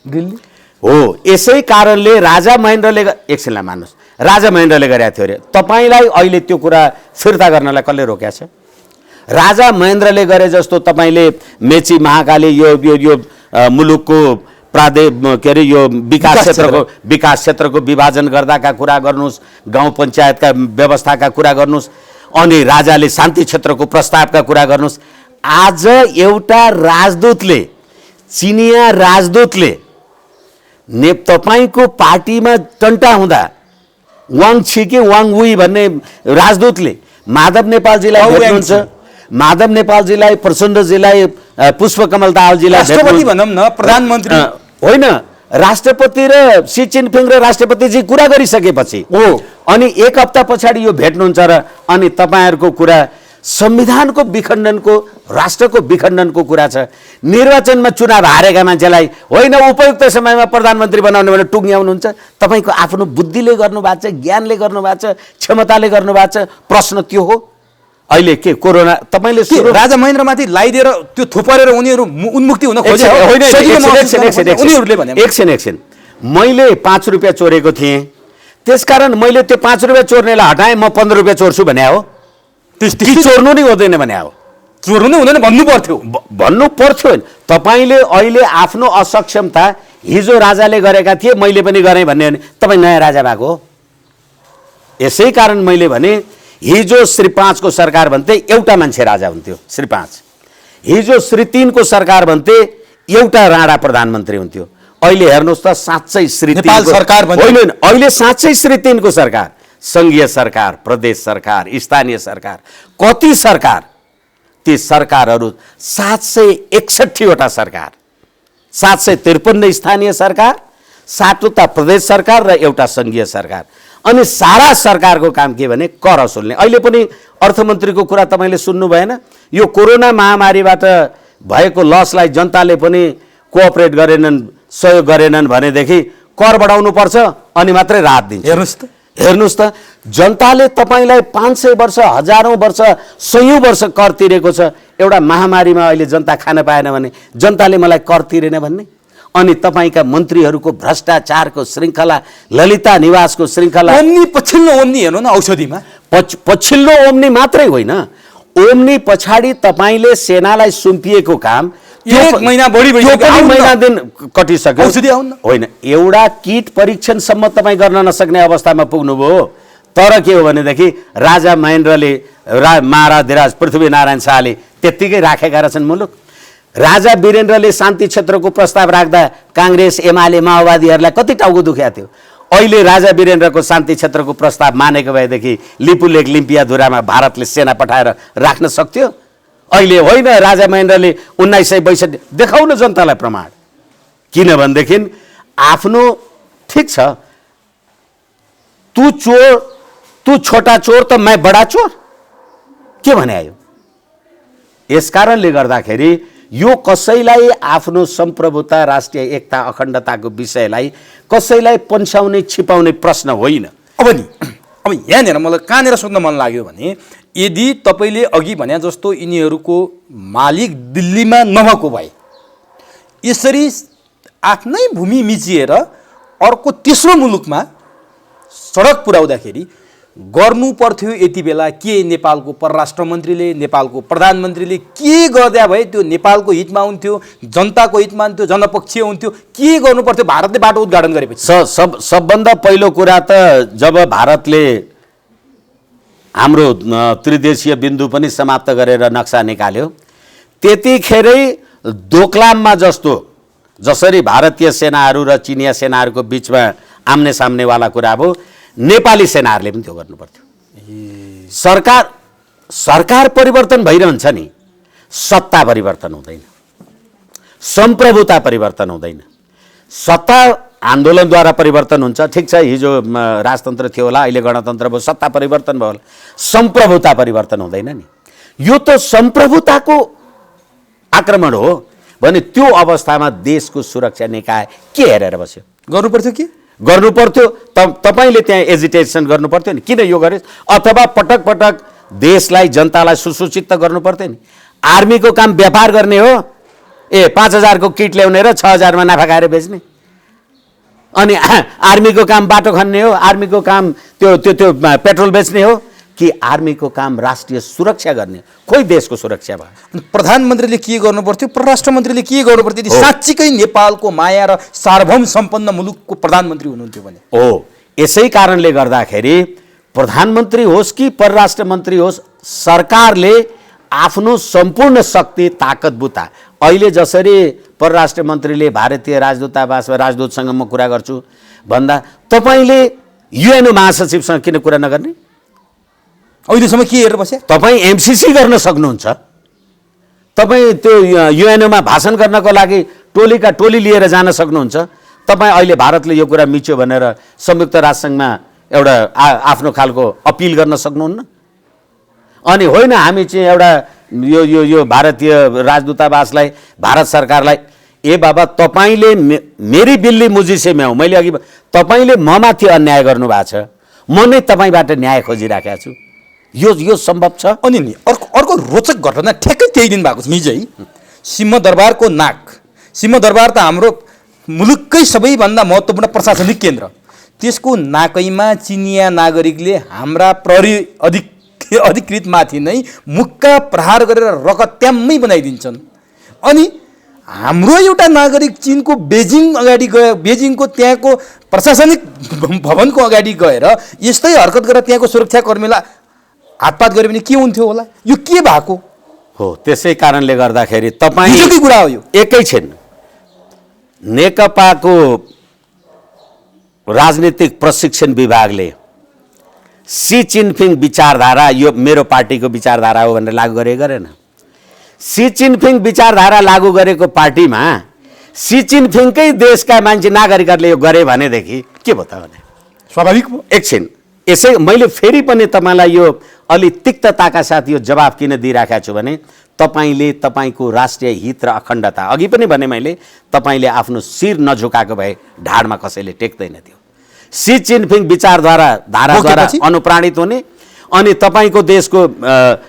दिल्ली हो। यसै कारणले राजा महेन्द्रले, एकछिनलाई मान्नुहोस्, राजा महेन्द्रले गरेको थियो अरे। तपाईँलाई अहिले त्यो कुरा फिर्ता गर्नलाई कसले रोकेको छ? राजा महेन्द्रले गरे जस्तो तपाईँले मेची महाकाली यो मुलुकको के अरे यो विकास क्षेत्रको विभाजन गर्दाका कुरा गर्नुहोस्, गाउँ पञ्चायतका व्यवस्थाका कुरा गर्नुहोस्, अनि राजाले शान्ति क्षेत्रको प्रस्तावका कुरा गर्नुहोस्। आज एउटा राजदूतले, चिनिया राजदूतले तपाईँको पार्टीमा टन्टा हुँदा वाङ छिके वाङ वुई भन्ने राजदूतले माधव नेपालजीलाई भेट्नुहुन्छ, माधव नेपालजीलाई, प्रचण्डजीलाई, पुष्पकमल दाहालजीलाई राष्ट्रपति भनौँ न, प्रधानमन्त्री होइन, राष्ट्रपति र सी जिनपिङ र राष्ट्रपतिजी कुरा गरिसकेपछि हो, अनि एक हप्ता पछाडि यो भेट्नुहुन्छ र अनि तपाईँहरूको कुरा संविधानको विखण्डनको, राष्ट्रको विखण्डनको कुरा छ। निर्वाचनमा चुनाव हारेका मान्छेलाई होइन उपयुक्त समयमा प्रधानमन्त्री बनाउने भनेर टुङ्ग्याउनुहुन्छ। तपाईँको आफ्नो बुद्धिले गर्नुभएको छ, ज्ञानले गर्नुभएको छ, क्षमताले गर्नुभएको छ। प्रश्न त्यो हो। अहिले के कोरोना तपाईँले राजा महेन्द्रमाथि लगाइदिएर त्यो थुपारेर उनीहरू उन्मुक्ति हुन खोजे? एकछिन, मैले 5 रुपियाँ चोरेको थिएँ, त्यसकारण मैले त्यो 5 रुपियाँ चोर्नेलाई हटाएँ, म 15 रुपियाँ चोर्छु भने हो? चोर्नु नै हुँदैन भने हो? चोर्नु नै हुँदैन भन्नु पर्थ्यो। तपाईँले अहिले आफ्नो असक्षमता, हिजो राजाले गरेका थिए मैले पनि गरेँ भन्ने हो भने तपाईँ नयाँ राजा भएको हो। यसै कारण मैले भने हिजो श्री 5 को सरकार भन्थे एउटा मान्छे राजा हुन्थ्यो, श्री 5। हिजो श्री 3 को सरकार भन्थे एउटा राणा प्रधानमन्त्री हुन्थ्यो। अहिले हेर्नुहोस् त साँच्चै श्री 3 को सरकार होइन, अहिले साँच्चै श्री 3 को सरकार, संघीय सरकार, प्रदेश सरकार, स्थानीय सरकार, कति सरकार? ती सरकारहरू 761 वटा सरकार, 753 स्थानीय सरकार, 7 प्रदेश सरकार र एउटा संघीय सरकार। अनि सारा सरकारको काम के भने कर असुल्ने। अहिले पनि अर्थमन्त्रीको कुरा तपाईँले सुन्नु भएन? यो कोरोना महामारीबाट भएको लसलाई जनताले पनि कोअपरेट गरेनन्, सहयोग गरेनन् भनेदेखि कर बढाउनु पर्छ अनि मात्रै राहत दिन्छ। हेर्नुहोस् त, जनताले तपाईँलाई 500 वर्ष, हजारौँ वर्ष, सयौँ वर्ष कर तिरेको छ। एउटा महामारीमा अहिले जनता खान पाएन भने जनताले मलाई कर तिरेन भन्ने? अनि तपाईँका मन्त्रीहरूको भ्रष्टाचारको श्रृङ्खला, ललिता निवासको श्रृङ्खला, पछिल्लो ओम्नी हेर्नु न, औषधिमा पछिल्लो ओम्नी मात्रै होइन, ओम्नी पछाडि तपाईँले सेनालाई सुम्पिएको काम 1 महिना बढी महिना दिन कटिसक्यो, औषधि आउन होइन, एउटा किट परीक्षणसम्म तपाईँ गर्न नसक्ने अवस्थामा पुग्नुभयो। तर के हो भनेदेखि राजा महेन्द्रले, महाराज पृथ्वीनारायण शाहले त्यत्तिकै राखेका रहेछन् मुलुक। राजा वीरेन्द्रले शान्ति क्षेत्रको प्रस्ताव राख्दा काङ्ग्रेस, एमाले, माओवादीहरूलाई कति टाउको दुखेको थियो। अहिले राजा वीरेन्द्रको शान्ति क्षेत्रको प्रस्ताव मानेको भएदेखि लिपुलेक, लिम्पियाधुरामा भारतले सेना पठाएर राख्न सक्थ्यो। अहिले होइन, राजा महेन्द्रले 1962 देखाउन जनतालाई प्रमाण। किनभनेदेखि आफ्नो ठिक छ, तू चोर, तू छोटा चोर त मैं बडा चोर, के भने आयो? यस कारणले गर्दाखेरि यो कसैलाई आफ्नो सम्प्रभुता, राष्ट्रिय एकता, अखण्डताको विषयलाई कसैलाई पन्छाउने, छिपाउने प्रश्न होइन। अब यहाँनिर मलाई कहाँनिर सोध्न मन लाग्यो भने, यदि तपाईँले अघि भने जस्तो यिनीहरूको मालिक दिल्लीमा नभएको भए यसरी आफ्नै भूमि मिचिएर अर्को तेस्रो मुलुकमा सडक पुर्याउँदाखेरि गर्नु पर्थ्यो। यति बेला के नेपालको परराष्ट्र मन्त्रीले, नेपालको प्रधानमन्त्रीले के गर्दा भए त्यो नेपालको हितमा हुन्थ्यो, जनताको हितमा हुन्थ्यो, जनपक्षीय हुन्थ्यो? के गर्नु पर्थ्यो भारतले बाटो उद्घाटन गरेपछि? सबभन्दा पहिलो कुरा त जब भारतले हाम्रो त्रिदेशीय बिन्दु पनि समाप्त गरेर नक्सा निकाल्यो, त्यतिखेरै दोकलाममा जसरी भारतीय सेनाहरू र चिनिया सेनाहरूको बिचमा आम्ने सामनेवाला कुरा भयो, नेपाली सेनाहरूले पनि त्यो गर्नु पर्थ्यो। सरकार परिवर्तन भइरहन्छ नि, सत्ता परिवर्तन हुँदैन, सम्प्रभुता परिवर्तन हुँदैन। सत्ता आन्दोलनद्वारा परिवर्तन हुन्छ, ठिक छ, हिजो राजतन्त्र थियो होला, अहिले गणतन्त्र भयो, सत्ता परिवर्तन भयो होला, सम्प्रभुता परिवर्तन हुँदैन नि। यो त सम्प्रभुताको आक्रमण हो भने त्यो अवस्थामा देशको सुरक्षा निकाय के हेरेर बस्यो? गर्नु पर्थ्यो कि गर्नु पर्थ्यो। तपाईले त्यहाँ एजिटेसन गर्नु पर्थ्यो नि, किन यो गरेस्? अथवा पटक पटक देशलाई जनतालाई सुसूचित त गर्नु पर्थ्यो नि। आर्मीको काम व्यापार गर्ने हो, 5,000 को किट ल्याउने र 6,000 मा नाफा खाएर बेच्ने, अनि आर्मीको काम बाटो खन्ने हो, आर्मीको काम त्यो पेट्रोल बेच्ने हो कि आर्मीको काम राष्ट्रिय सुरक्षा गर्ने? खोइ देशको सुरक्षा भयो। प्रधानमन्त्रीले के गर्नु पर्थ्यो, परराष्ट्र मन्त्रीले के गर्नु पर्थ्यो यदि साँच्चीकै नेपालको माया र सार्वभौम सम्पन्न मुलुकको प्रधानमन्त्री हुनुहुन्थ्यो भने? हो, यसै कारणले गर्दाखेरि प्रधानमन्त्री होस् कि परराष्ट्र मन्त्री होस्, सरकारले आफ्नो सम्पूर्ण शक्ति ताकत बुता, अहिले जसरी परराष्ट्र मन्त्रीले भारतीय राजदूतावास वा राजदूतसँग म कुरा गर्छु भन्दा तपाईले युएन महासचिवसँग किन कुरा नगर्ने? अहिलेसम्म के हेरेर बसे? तपाईँ एमसिसी गर्न सक्नुहुन्छ, तपाईँ त्यो युएनमा भाषण गर्नको लागि टोलीका टोली लिएर जान सक्नुहुन्छ। तपाईँ अहिले भारतले यो कुरा मिच्यो भनेर संयुक्त राष्ट्रसङ्घमा एउटा आफ्नो खालको अपिल गर्न सक्नुहुन्न? अनि होइन हामी चाहिँ एउटा यो भारतीय राजदूतावासलाई, भारत सरकारलाई, ए बाबा तपाईँले मेरी बिल्ली मुजी से म्याउ, मैले अघि तपाईँले ममाथि अन्याय गर्नुभएको छ, म नै तपाईँबाट न्याय खोजिराखेको छु, यो सम्भव छ? अनि नि अर्को रोचक घटना ठ्याक्कै त्यही दिन भएको छ। हिजै सिंहदरबारको नाक, सिंहदरबार त हाम्रो मुलुककै सबैभन्दा महत्त्वपूर्ण प्रशासनिक केन्द्र, त्यसको नाकैमा चिनिया नागरिकले हाम्रा प्रहरी अधिकृतमाथि नै मुक्का प्रहार गरेर रगत्याम्मै बनाइदिन्छन्। अनि हाम्रो एउटा नागरिक चिनको बेजिङ अगाडि गयो, बेजिङको त्यहाँको प्रशासनिक भवनको अगाडि गएर यस्तै हरकत गरेर त्यहाँको सुरक्षाकर्मीलाई हातपात गऱ्यो भने के हुन्थ्यो होला? यो के भएको हो? त्यसै कारणले गर्दाखेरि तपाईँ हिजोकै कुरा हो यो। एकैछिन नेकपाको राजनीतिक प्रशिक्षण विभागले सी चिनफिङ विचारधारा यो मेरो पार्टीको विचारधारा हो भनेर लागू गरेन। सी चिनफिङ विचारधारा लागू गरेको पार्टीमा सी चिनफिङकै देशका मान्छे नागरिकहरूले यो गरे भनेदेखि के भयो त भने? स्वाभाविक। एकछिन यसै मैले फेरि पनि तपाईँलाई यो अलि तिक्तताका साथ यो जवाब किन दिइराखेको छु भने तपाईँले तपाईँको राष्ट्रिय हित र अखण्डता, अघि पनि भने मैले, तपाईँले आफ्नो शिर नझुकाएको भए ढाडमा कसैले टेक्दैन थियो। सी चिनफिङ धाराद्वारा अनुप्राणित हुने अनि तपाईँको देशको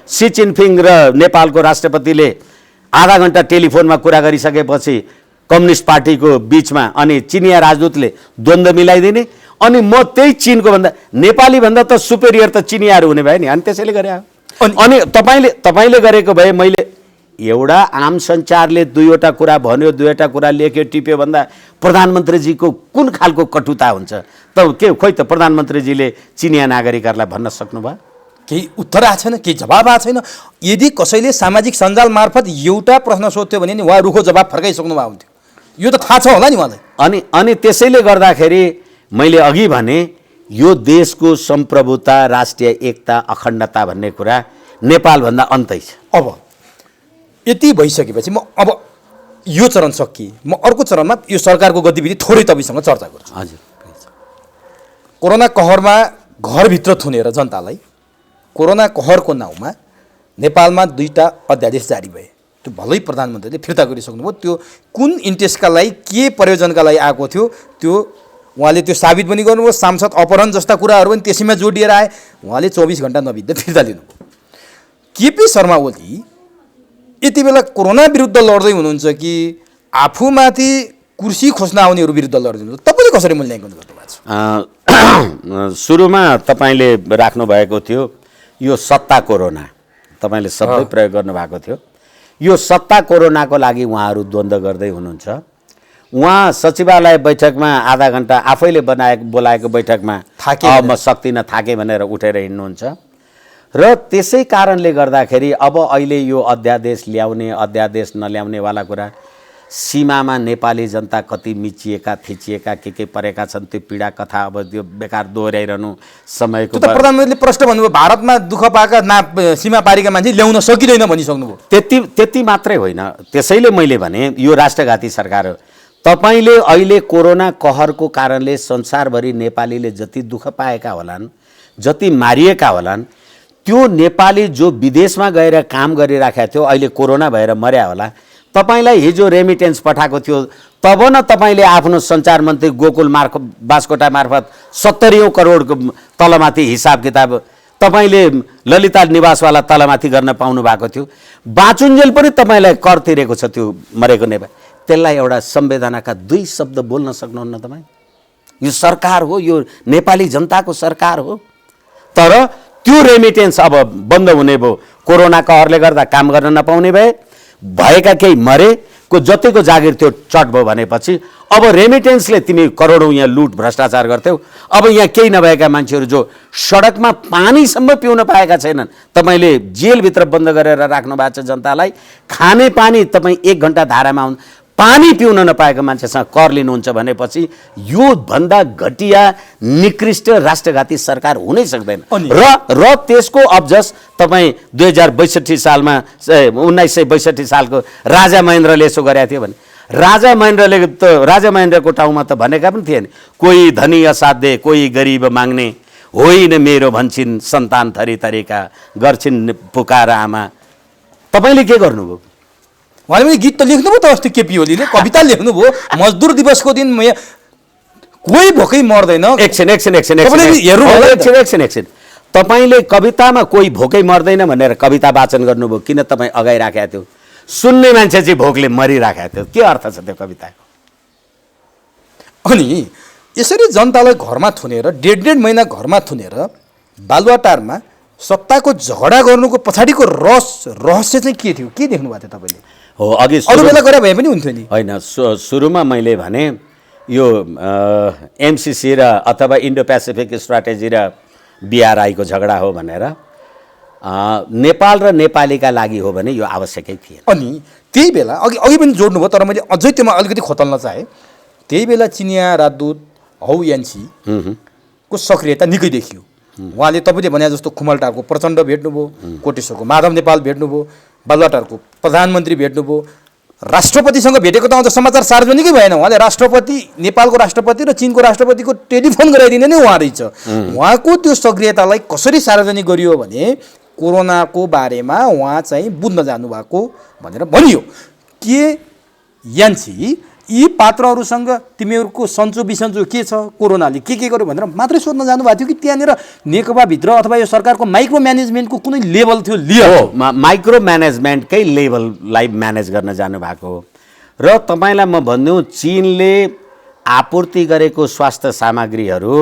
सी चिनफिङ र नेपालको राष्ट्रपतिले आधा घण्टा टेलिफोनमा कुरा गरिसकेपछि कम्युनिस्ट पार्टीको बिचमा अनि चिनिया राजदूतले द्वन्द्व मिलाइदिने, अनि म त्यही चिनको भन्दा नेपाली भन्दा त सुपेरियर त चिनियाहरू हुने भयो नि, अनि त्यसैले गरे। अनि तपाईँले गरेको भए मैले एउटा आम सञ्चारले दुईवटा कुरा भन्यो, दुईवटा कुरा लेख्यो, टिप्यो भन्दा प्रधानमन्त्रीजीको कुन खालको कटुता हुन्छ त? के खोइ त प्रधानमन्त्रीजीले चिनिया नागरिकहरूलाई भन्न सक्नुभयो? केही उत्तर आएको छैन, केही जवाब आएको छैन। यदि कसैले सामाजिक सञ्जाल मार्फत एउटा प्रश्न सोध्यो भने नि उहाँ रुखो जवाब फर्काइसक्नु भएको हुन्थ्यो। यो त थाहा छ होला नि उहाँलाई। अनि त्यसैले गर्दाखेरि मैले अघि भने यो देशको सम्प्रभुता, राष्ट्रिय एकता, अखण्डता भन्ने कुरा नेपालभन्दा अन्तै छ। अब यति भइसकेपछि म अब यो चरण सकिए, म अर्को चरणमा यो सरकारको गतिविधि थोरै तपाईँसँग चर्चा गर्छु। हजुर, कोरोना कहरमा घरभित्र थुनेर जनतालाई कोरोना कहरको नाउँमा नेपालमा 2टा अध्यादेश जारी भए। त्यो भलै प्रधानमन्त्रीले फिर्ता गरिसक्नुभयो। त्यो कुन इन्ट्रेस्टका लागि, के प्रयोजनका लागि आएको थियो त्यो उहाँले त्यो साबित पनि गर्नुभयो। सांसद अपहरण जस्ता कुराहरू पनि त्यसैमा जोडिएर आए। उहाँले 24 घण्टा नबित्दै फिर्ता लिनुभयो। केपी शर्मा ओली यति बेला कोरोना विरुद्ध लड्दै हुनुहुन्छ कि आफूमाथि कुर्सी खोज्न आउनेहरू विरुद्ध लड्दै हुनुहुन्छ? तपाईँले कसरी मूल्याङ्कन गर्नुभएको छ? सुरुमा तपाईँले राख्नु भएको थियो यो सत्ता कोरोना, तपाईँले शब्दै प्रयोग गर्नुभएको थियो। यो सत्ता कोरोनाको लागि उहाँहरू द्वन्द्व गर्दै हुनुहुन्छ। उहाँ सचिवालय बैठकमा आधा घण्टा आफैले बोलाएको बैठकमा म सक्दिनँ, थाकेँ भनेर उठेर हिँड्नुहुन्छ र त्यसै कारणले गर्दाखेरि अब अहिले यो अध्यादेश ल्याउने अध्यादेश नल्याउनेवाला कुरा सीमामा नेपाली जनता कति मिचिएका थिचिएका के परेका छन् त्यो पीडा कथा अब त्यो बेकार दोहोऱ्याइरहनु समयको त्यो त प्रधानमन्त्रीले प्रश्न भन्नुभयो भारतमा दुःख पाएका सीमा पारीका मान्छे ल्याउन सकिँदैन भनिसक्नुभयो। त्यति मात्रै होइन, त्यसैले मैले भने यो राष्ट्रघाती सरकार हो। तपाईले अहिले कोरोना कहरको कारणले संसारभरि नेपालीले जति दुःख पाएका होलान्, जति मारिएका होलान्, त्यो नेपाली जो विदेशमा गएर काम गरिराखेको थियो अहिले कोरोना भएर मर्या होला। तपाईलाई हिजो रेमिटेन्स पठाएको थियो तब न तपाईले आफ्नो सञ्चार मन्त्री गोकुल बास्कोटा मार्फत 70 करोडको तलमाथि हिसाब किताब तपाईले ललिता निवासवाला तलमाथि गर्न पाउनु भएको थियो। बाँचुन्जेल पनि तपाईलाई कर तिरेको छ त्यो मरेको नेपाल। त्यसलाई एउटा संवेदनाका 2 शब्द बोल्न सक्नुहुन्न तपाईँ? यो सरकार हो, यो नेपाली जनताको सरकार हो। तर त्यो रेमिटेन्स अब बन्द हुने भयो। कोरोना कहरले गर्दा काम गर्न नपाउने भएका केही मरे को जतिको जागिर थियो चट भयो भनेपछि अब रेमिटेन्सले तिमी करोडौँ यहाँ लुट भ्रष्टाचार गर्थ्यौ। अब यहाँ केही नभएका मान्छेहरू जो सडकमा पानीसम्म पिउन पाएका छैनन्, तपाईँले जेलभित्र बन्द गरेर राख्नु भएको छ जनतालाई। खाने पानी तपाईँ 1 घन्टा धारामा पानी पिउन नपाएको मान्छेसँग कर लिनुहुन्छ भनेपछि यो भन्दा घटिया निकृष्ट राष्ट्रघाती सरकार हुनै सक्दैन। र त्यसको अब्जस तपाईँ 2062 सालमा 1962 सालको राजा महेन्द्रले यसो गरेका थियो भने राजा महेन्द्रको ठाउँमा त भनेका पनि थिएन, कोही धनी असाध्य कोही गरिब माग्ने होइन मेरो भन्छन् सन्तान थरी थरीका गर्छिन् पुकार आमा। तपाईँले के गर्नुभयो? उहाँले पनि गीत त लेख्नुभयो त, अस्ति केपी ओलीले कविता लेख्नुभयो मजदुर दिवसको दिन कोही भोकै मर्दैन। एकछिन तपाईँले कवितामा कोही भोकै मर्दैन भनेर कविता वाचन गर्नुभयो, किन तपाईँ अगाडि राखेको थियो? सुन्ने मान्छे चाहिँ भोकले मरिराखेको थियो, के अर्थ छ त्यो कविताको? अनि यसरी जनतालाई घरमा थुनेर डेढ महिना घरमा थुनेर बालुवाटारमा सत्ताको झगडा गर्नुको पछाडिको रहस्य चाहिँ के थियो? के देख्नु भएको थियो तपाईँले? हो, अघि अरू बेला गरे भए पनि हुन्थ्यो नि। होइन, सुरुमा मैले भने यो एमसिसी र अथवा इन्डो पेसिफिक स्ट्राटेजी र बिआरआईको झगडा हो भनेर नेपाल र नेपालीका लागि हो भने यो आवश्यकै थिएन। अनि त्यही बेला अघि पनि जोड्नुभयो, तर मैले अझै त्योमा अलिकति खोतल्न चाहेँ। त्यही बेला चिनिया राजदूत हौ यान्सी को सक्रियता निकै देखियो। उहाँले तपाईँले भने जस्तो खुमलटारको प्रचण्ड भेट्नुभयो, कोटेश्वरको माधव नेपाल भेट्नुभयो, बालुवाटारको प्रधानमन्त्री भेट्नुभयो, राष्ट्रपतिसँग भेटेको त अझ समाचार सार्वजनिकै भएन। उहाँले नेपालको राष्ट्रपति र चिनको राष्ट्रपतिको टेलिफोन गराइदिने नै उहाँ रहेछ। उहाँको त्यो सक्रियतालाई कसरी सार्वजनिक गरियो भने कोरोनाको बारेमा उहाँ चाहिँ बुझ्न जानुभएको भनेर भनियो। के यान्सी यी पात्रहरूसँग तिमीहरूको सन्चो बिसन्चो के छ, कोरोनाले के गर्यो भनेर मात्रै सोध्न जानुभएको थियो कि त्यहाँनिर नेकपाभित्र अथवा यो सरकारको माइक्रो म्यानेजमेन्टको कुनै लेभल थियो? हो, माइक्रो म्यानेजमेन्टकै लेभललाई म्यानेज गर्न जानुभएको हो। र तपाईँलाई म भनिदिउँ, चीनले आपूर्ति गरेको स्वास्थ्य सामग्रीहरू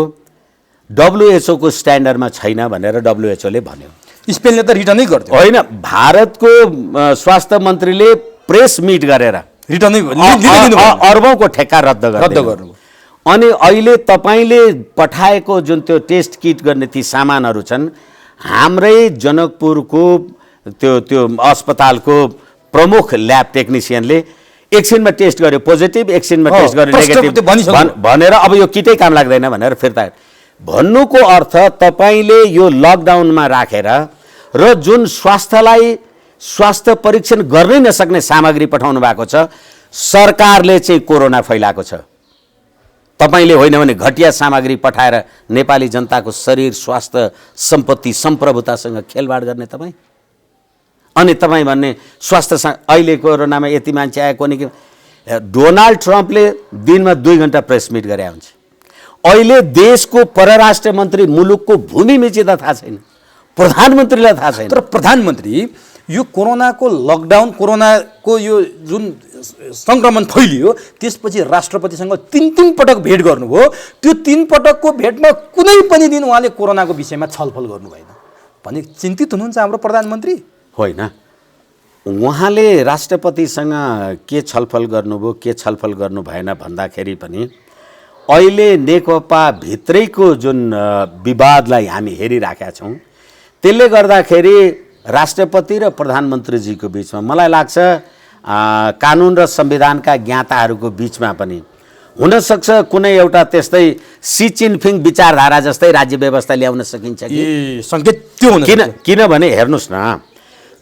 WHO को स्ट्यान्डर्डमा छैन भनेर WHO ले भन्यो। स्पेनले त रिटर्नै गर्थ्यो। होइन, भारतको स्वास्थ्य मन्त्रीले प्रेस मिट गरेर अर्बौंको ठेक्का रद्द गर्नु। अनि अहिले तपाईँले पठाएको जुन त्यो टेस्ट किट गर्ने ती सामानहरू छन्, हाम्रै जनकपुरको त्यो अस्पतालको प्रमुख ल्याब टेक्निसियनले एकछिनमा टेस्ट गर्यो पोजिटिभ, एकछिनमा टेस्ट गर्यो नेगेटिभ भनेर अब यो किटै काम लाग्दैन भनेर फिर्ता। भन्नुको अर्थ तपाईँले यो लकडाउनमा राखेर र जुन स्वास्थ्य परीक्षण गर्नै नसक्ने सामग्री पठाउनु भएको छ, सरकारले चाहिँ कोरोना फैलाएको छ। तपाईँले होइन भने घटिया सामग्री पठाएर नेपाली जनताको शरीर स्वास्थ्य सम्पत्ति सम्प्रभुतासँग खेलवाड गर्ने तपाईँ। अनि तपाईँ भन्ने स्वास्थ्य अहिले कोरोनामा यति मान्छे आएको नि कि डोनाल्ड ट्रम्पले दिनमा 2 घन्टा प्रेस मिट गरे हुन्छ। अहिले देशको परराष्ट्र मन्त्री मुलुकको भूमि मिचिँदा थाहा छैन, प्रधानमन्त्रीलाई थाहा छैन। तर प्रधानमन्त्री यो कोरोनाको लकडाउन, कोरोनाको यो जुन सङ्क्रमण फैलियो त्यसपछि राष्ट्रपतिसँग 3 पटक भेट गर्नुभयो। त्यो 3 पटकको भेटमा कुनै पनि दिन उहाँले कोरोनाको विषयमा छलफल गर्नु भएन भने चिन्तित हुनुहुन्छ हाम्रो प्रधानमन्त्री? होइन, उहाँले राष्ट्रपतिसँग के छलफल गर्नुभयो के छलफल गर्नु भएन भन्दाखेरि पनि अहिले नेकपा भित्रैको जुन विवादलाई हामी हेरिराखेका छौँ, त्यसले गर्दाखेरि राष्ट्रपति र प्रधानमन्त्रीजीको बिचमा मलाई लाग्छ कानुन र संविधानका ज्ञाताहरूको बिचमा पनि हुनसक्छ कुनै एउटा त्यस्तै सी चिनफिङ विचारधारा जस्तै राज्य व्यवस्था ल्याउन सकिन्छ कि सङ्केत त्यो हुन किनभने हेर्नुहोस् न,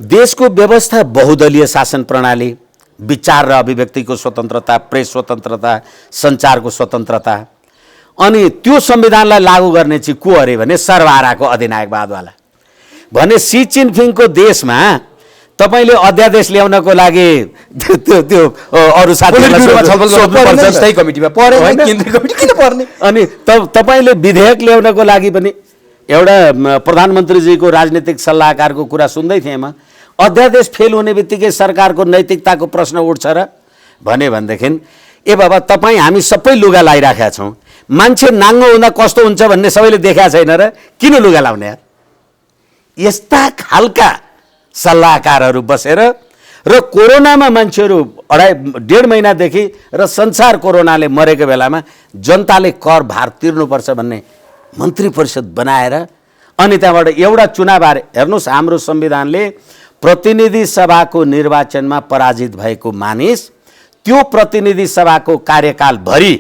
देशको व्यवस्था बहुदलीय शासन प्रणाली, विचार र अभिव्यक्तिको स्वतन्त्रता, प्रेस स्वतन्त्रता, सञ्चारको स्वतन्त्रता, अनि त्यो संविधानलाई लागू गर्ने चाहिँ को अरे भने सर्वहाराको अधिनायकवादवाला। भने सी चिनफिङको देशमा तपाईले अध्यादेश ल्याउनको लागि त्यो अरू साथीहरुलाई कमिटीमा परे केन्द्रीय कमिटी किन पर्ने, अनि तपाईले विधेयक ल्याउनको लागि पनि एउटा प्रधानमन्त्रीजीको राजनीतिक सल्लाहकारको कुरा सुन्दै थिएँ म। अध्यादेश फेल हुने बित्तिकै सरकारको नैतिकताको प्रश्न उठ्छ र भनेदेखि ए बाबा तपाईँ हामी सबै लुगा लगाइराखेका छौँ, मान्छे नाङ्गो हुँदा कस्तो हुन्छ भन्ने सबैले देखाएको छैन र किन लुगा लाउने यार? यस्ता खालका सल्लाहकारहरू बसेर र कोरोनामा मान्छेहरू 1.5 महिनादेखि र संसार कोरोनाले मरेको बेलामा जनताले कर भार तिर्नुपर्छ भन्ने मन्त्री परिषद बनाएर अनि त्यहाँबाट एउटा चुनाव आएर हेर्नुहोस्, हाम्रो संविधानले प्रतिनिधि सभाको निर्वाचनमा पराजित भएको मानिस त्यो प्रतिनिधि सभाको कार्यकालभरि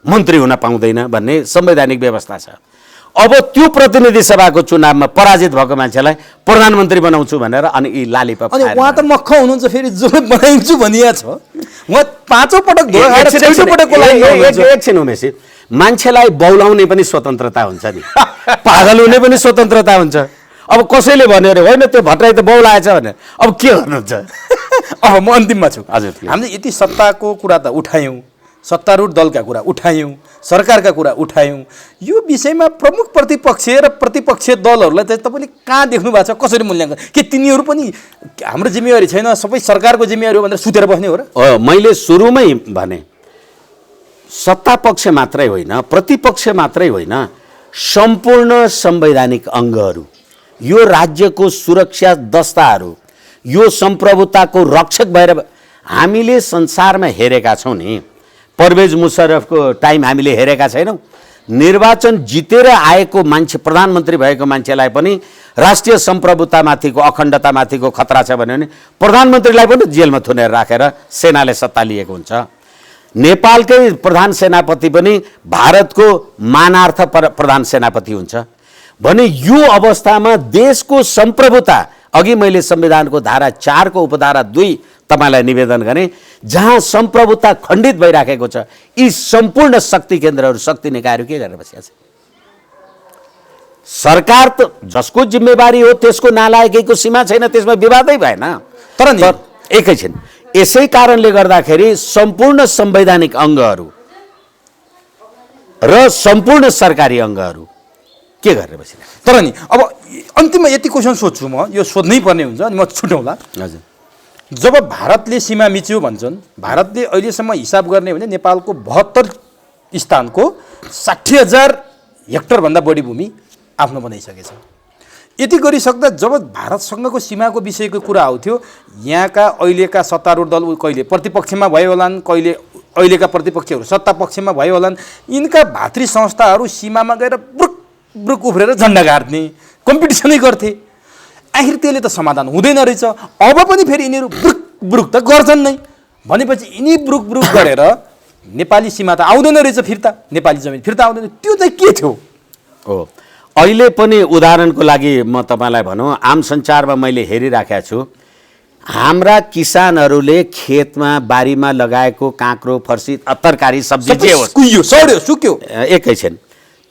मन्त्री हुन पाउँदैन भन्ने संवैधानिक व्यवस्था छ। अब त्यो प्रतिनिधि सभाको चुनावमा पराजित भएको मान्छेलाई प्रधानमन्त्री बनाउँछु भनेर अनि यी लालीपाप अनि उहाँ त मख हुनुहुन्छ, फेरि जो बनाइन्छु भनिया छ उहाँ पाँचौं पटक एकछिन उमेशी, मान्छेलाई बौलाउने पनि स्वतन्त्रता हुन्छ नि, पागल हुने पनि स्वतन्त्रता हुन्छ। अब कसैले भन्यो अरे होइन त्यो भट्टराई त बौलाएछ भने अब के गर्नुहुन्छ? अब म अन्तिममा छु। हजुर, हामीले यति सत्ताको कुरा त उठायौँ, सत्तारूढ दलका कुरा उठायौँ, सरकारका कुरा उठायौँ, यो विषयमा प्रमुख प्रतिपक्षीय र प्रतिपक्षीय दलहरूलाई चाहिँ तपाईँले कहाँ देख्नु भएको छ? कसरी मूल्याङ्कन? के तिनीहरू पनि हाम्रो जिम्मेवारी छैन, सबै सरकारको जिम्मेवारी हो भनेर सुतेर बस्ने हो र? मैले सुरुमै भने सत्ता पक्ष मात्रै होइन, प्रतिपक्ष मात्रै होइन, सम्पूर्ण संवैधानिक अङ्गहरू, यो राज्यको सुरक्षा दस्ताहरू, यो सम्प्रभुताको रक्षक भएर हामीले संसारमा हेरेका छौँ नि। परवेज मुशर्रफको टाइम हामीले हेरेका छैनौँ? निर्वाचन जितेर आएको मान्छे, प्रधानमन्त्री भएको मान्छेलाई पनि राष्ट्रिय सम्प्रभुतामाथिको अखण्डतामाथिको खतरा छ भने प्रधानमन्त्रीलाई पनि जेलमा थुनेर राखेर सेनाले सत्ता लिएको हुन्छ। नेपालकै प्रधान सेनापति पनि भारतको मानार्थ प्रधान सेनापति हुन्छ भने यो अवस्थामा देशको सम्प्रभुता, अघि मैले संविधानको धारा 4 को उपधारा 2 तपाईलाई निवेदन गरेँ, जहाँ सम्प्रभुता खण्डित भइराखेको छ, यी सम्पूर्ण शक्ति केन्द्रहरू, शक्ति निकायहरू के गरेर बसेका छन्? सरकार त जसको जिम्मेवारी हो त्यसको नालायकीको सीमा छैन, त्यसमा विवादै भएन। तर एकैछिन, यसै कारणले गर्दाखेरि सम्पूर्ण संवैधानिक अङ्गहरू र सम्पूर्ण सरकारी अङ्गहरू के गरेर बसिरहेको? तर नि अब अन्तिममा यति क्वेसन सोध्छु म, यो सोध्नै पर्ने हुन्छ अनि म छुट्याउँला। हजुर, जब भारतले सीमा मिच्यो भन्छन्, भारतले अहिलेसम्म हिसाब गर्ने भने नेपालको 72 स्थानको 60,000 हेक्टरभन्दा बढी भूमि आफ्नो बनाइसकेछ। यति गरिसक्दा जब भारतसँगको सीमाको विषयको कुरा आउँथ्यो, यहाँका अहिलेका सत्तारूढ दल कहिले प्रतिपक्षमा भयो होलान्, कहिले अहिलेका प्रतिपक्षहरू सत्ता पक्षमा भयो होलान्, यिनका भातृ संस्थाहरू सीमामा गएर ब्रुक ब्रुक उफ्रेर झन्डा गाड्ने कम्पिटिसनै गर्थे। आखिर त्यसले त समाधान हुँदैन रहेछ। अब पनि फेरि यिनीहरू ब्रुक ब्रुक त गर्छन् नै भनेपछि यिनी ब्रुक ब्रुक गरेर नेपाली सीमा त आउँदैन रहेछ, फिर्ता नेपाली जमिन फिर्ता आउँदैन। त्यो चाहिँ के थियो? हो, अहिले पनि उदाहरणको लागि म तपाईँलाई भनौँ, आम सञ्चारमा मैले हेरिराखेको छु, हाम्रा किसानहरूले खेतमा बारीमा लगाएको काँक्रो, फर्सी, तरकारी, सब्जी जे होस् कुहियो, सड्यो, सुक्यो, एकैछिन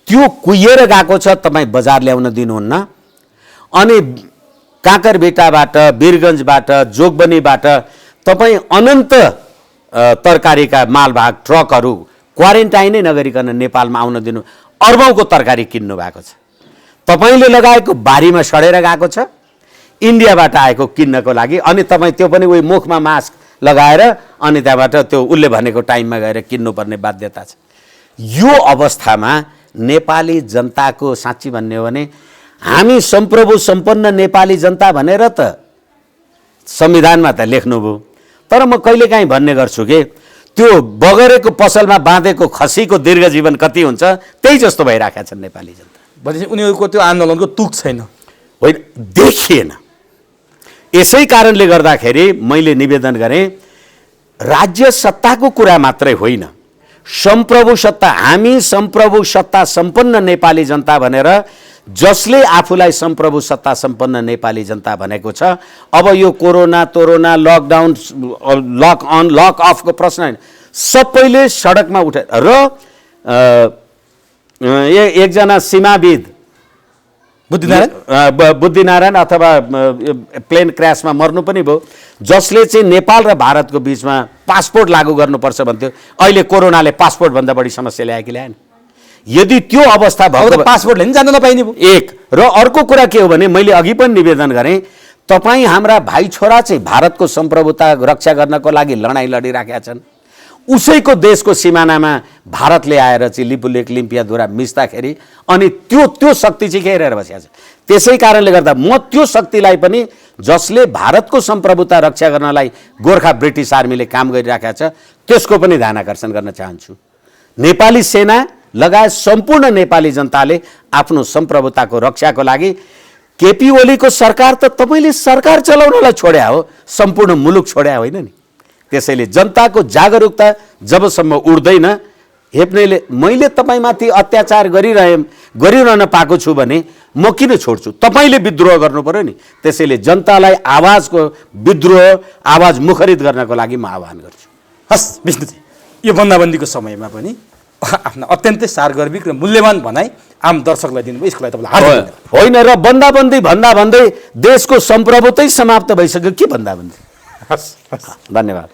त्यो कुहिएर गएको छ, तपाईँ बजार ल्याउन दिनुहुन्न। अनि काँकरभिटाबाट, वीरगन्जबाट, जोगबनीबाट तपाईँ अनन्त तरकारीका मालवाहक ट्रकहरू क्वारेन्टाइनै नगरिकन नेपालमा आउन दिनु, अर्बौँको तरकारी किन्नु भएको छ। तपाईँले लगाएको बारीमा सडेर गएको छ इन्डियाबाट आएको किन्नको लागि, अनि तपाईँ त्यो पनि उही मुखमा मास्क लगाएर अनि त्यहाँबाट त्यो उसले भनेको टाइममा गएर किन्नुपर्ने बाध्यता छ। यो अवस्थामा नेपाली जनताको साँच्ची भन्ने हो भने हामी सम्प्रभु सम्पन्न नेपाली जनता भनेर त संविधानमा त लेख्नुभयो, तर म कहिलेकाहीँ भन्ने गर्छु कि त्यो बगरेको पसलमा बाँधेको खसीको दीर्घ जीवन कति हुन्छ त्यही जस्तो भइराखेका छन् नेपाली जनता। भनेपछि उनीहरूको त्यो आन्दोलनको तुक छैन। होइन, देखिएन। यसै कारणले गर्दाखेरि मैले निवेदन गरेँ, राज्य सत्ताको कुरा मात्रै होइन, सम्प्रभु सत्ता, हामी सम्प्रभु सत्ता सम्पन्न नेपाली जनता भनेर जसले आफूलाई सम्प्रभु सत्ता सम्पन्न नेपाली जनता भनेको छ, अब यो कोरोना तोरोना लकडाउन लक अन लक अफको प्रश्न होइन, सबैले सडकमा उठे र एकजना सीमाविद बुद्धिनारायण अथवा प्लेन क्रासमा मर्नु पनि भयो, जसले चाहिँ नेपाल र भारतको बिचमा पासपोर्ट लागू गर्नुपर्छ भन्थ्यो, अहिले कोरोनाले पासपोर्टभन्दा बढी समस्या ल्यायो कि ल्याएन? यदि त्यो अवस्था भएको पासपोर्ट लिन जान नपाइने भयो। एक र अर्को कुरा के हो भने, मैले अघि पनि निवेदन गरेँ, तपाईँ हाम्रा भाइ छोरा चाहिँ भारतको सम्प्रभुता रक्षा गर्नको लागि लडाइँ लडिराखेका छन्, उसैको देशको सिमानामा भारतले आएर चाहिँ लिपुलेक लिम्पियाधुरा मिच्दाखेरि अनि त्यो शक्ति चाहिँ के हेरेर बसेको छ। त्यसै कारणले गर्दा म त्यो शक्तिलाई पनि, जसले भारतको सम्प्रभुता रक्षा गर्नलाई गोर्खा ब्रिटिस आर्मीले काम गरिराखेको छ, त्यसको पनि ध्यान आकर्षण गर्न चाहन्छु। नेपाली सेना लगायत सम्पूर्ण नेपाली जनताले आफ्नो सम्प्रभुताको रक्षाको लागि, केपी ओलीको सरकार त तपाईँले सरकार चलाउनलाई छोड्या हो, सम्पूर्ण मुलुक छोड्या होइन नि। त्यसैले जनताको जागरुकता जबसम्म उठ्दैन, हेप्नेले मैले तपाईँमाथि अत्याचार गरिरहन पाएको छु भने म किन छोड्छु? तपाईँले विद्रोह गर्नु पर्यो नि। त्यसैले जनतालाई आवाजको विद्रोह आवाज मुखरित गर्नको लागि म आह्वान गर्छु। हस् विष्णुजी, यो बन्दाबन्दीको समयमा पनि आफ्नो अत्यन्तै सारगर्भिक र मूल्यवान भनाइ आम दर्शकलाई दिनुभयो, यसको लागि तपाईँलाई होइन। र बन्दाबन्दी भन्दा भन्दै देशको सम्प्रभुतै समाप्त भइसक्यो, के बन्दाबन्दी? हस्, धन्यवाद।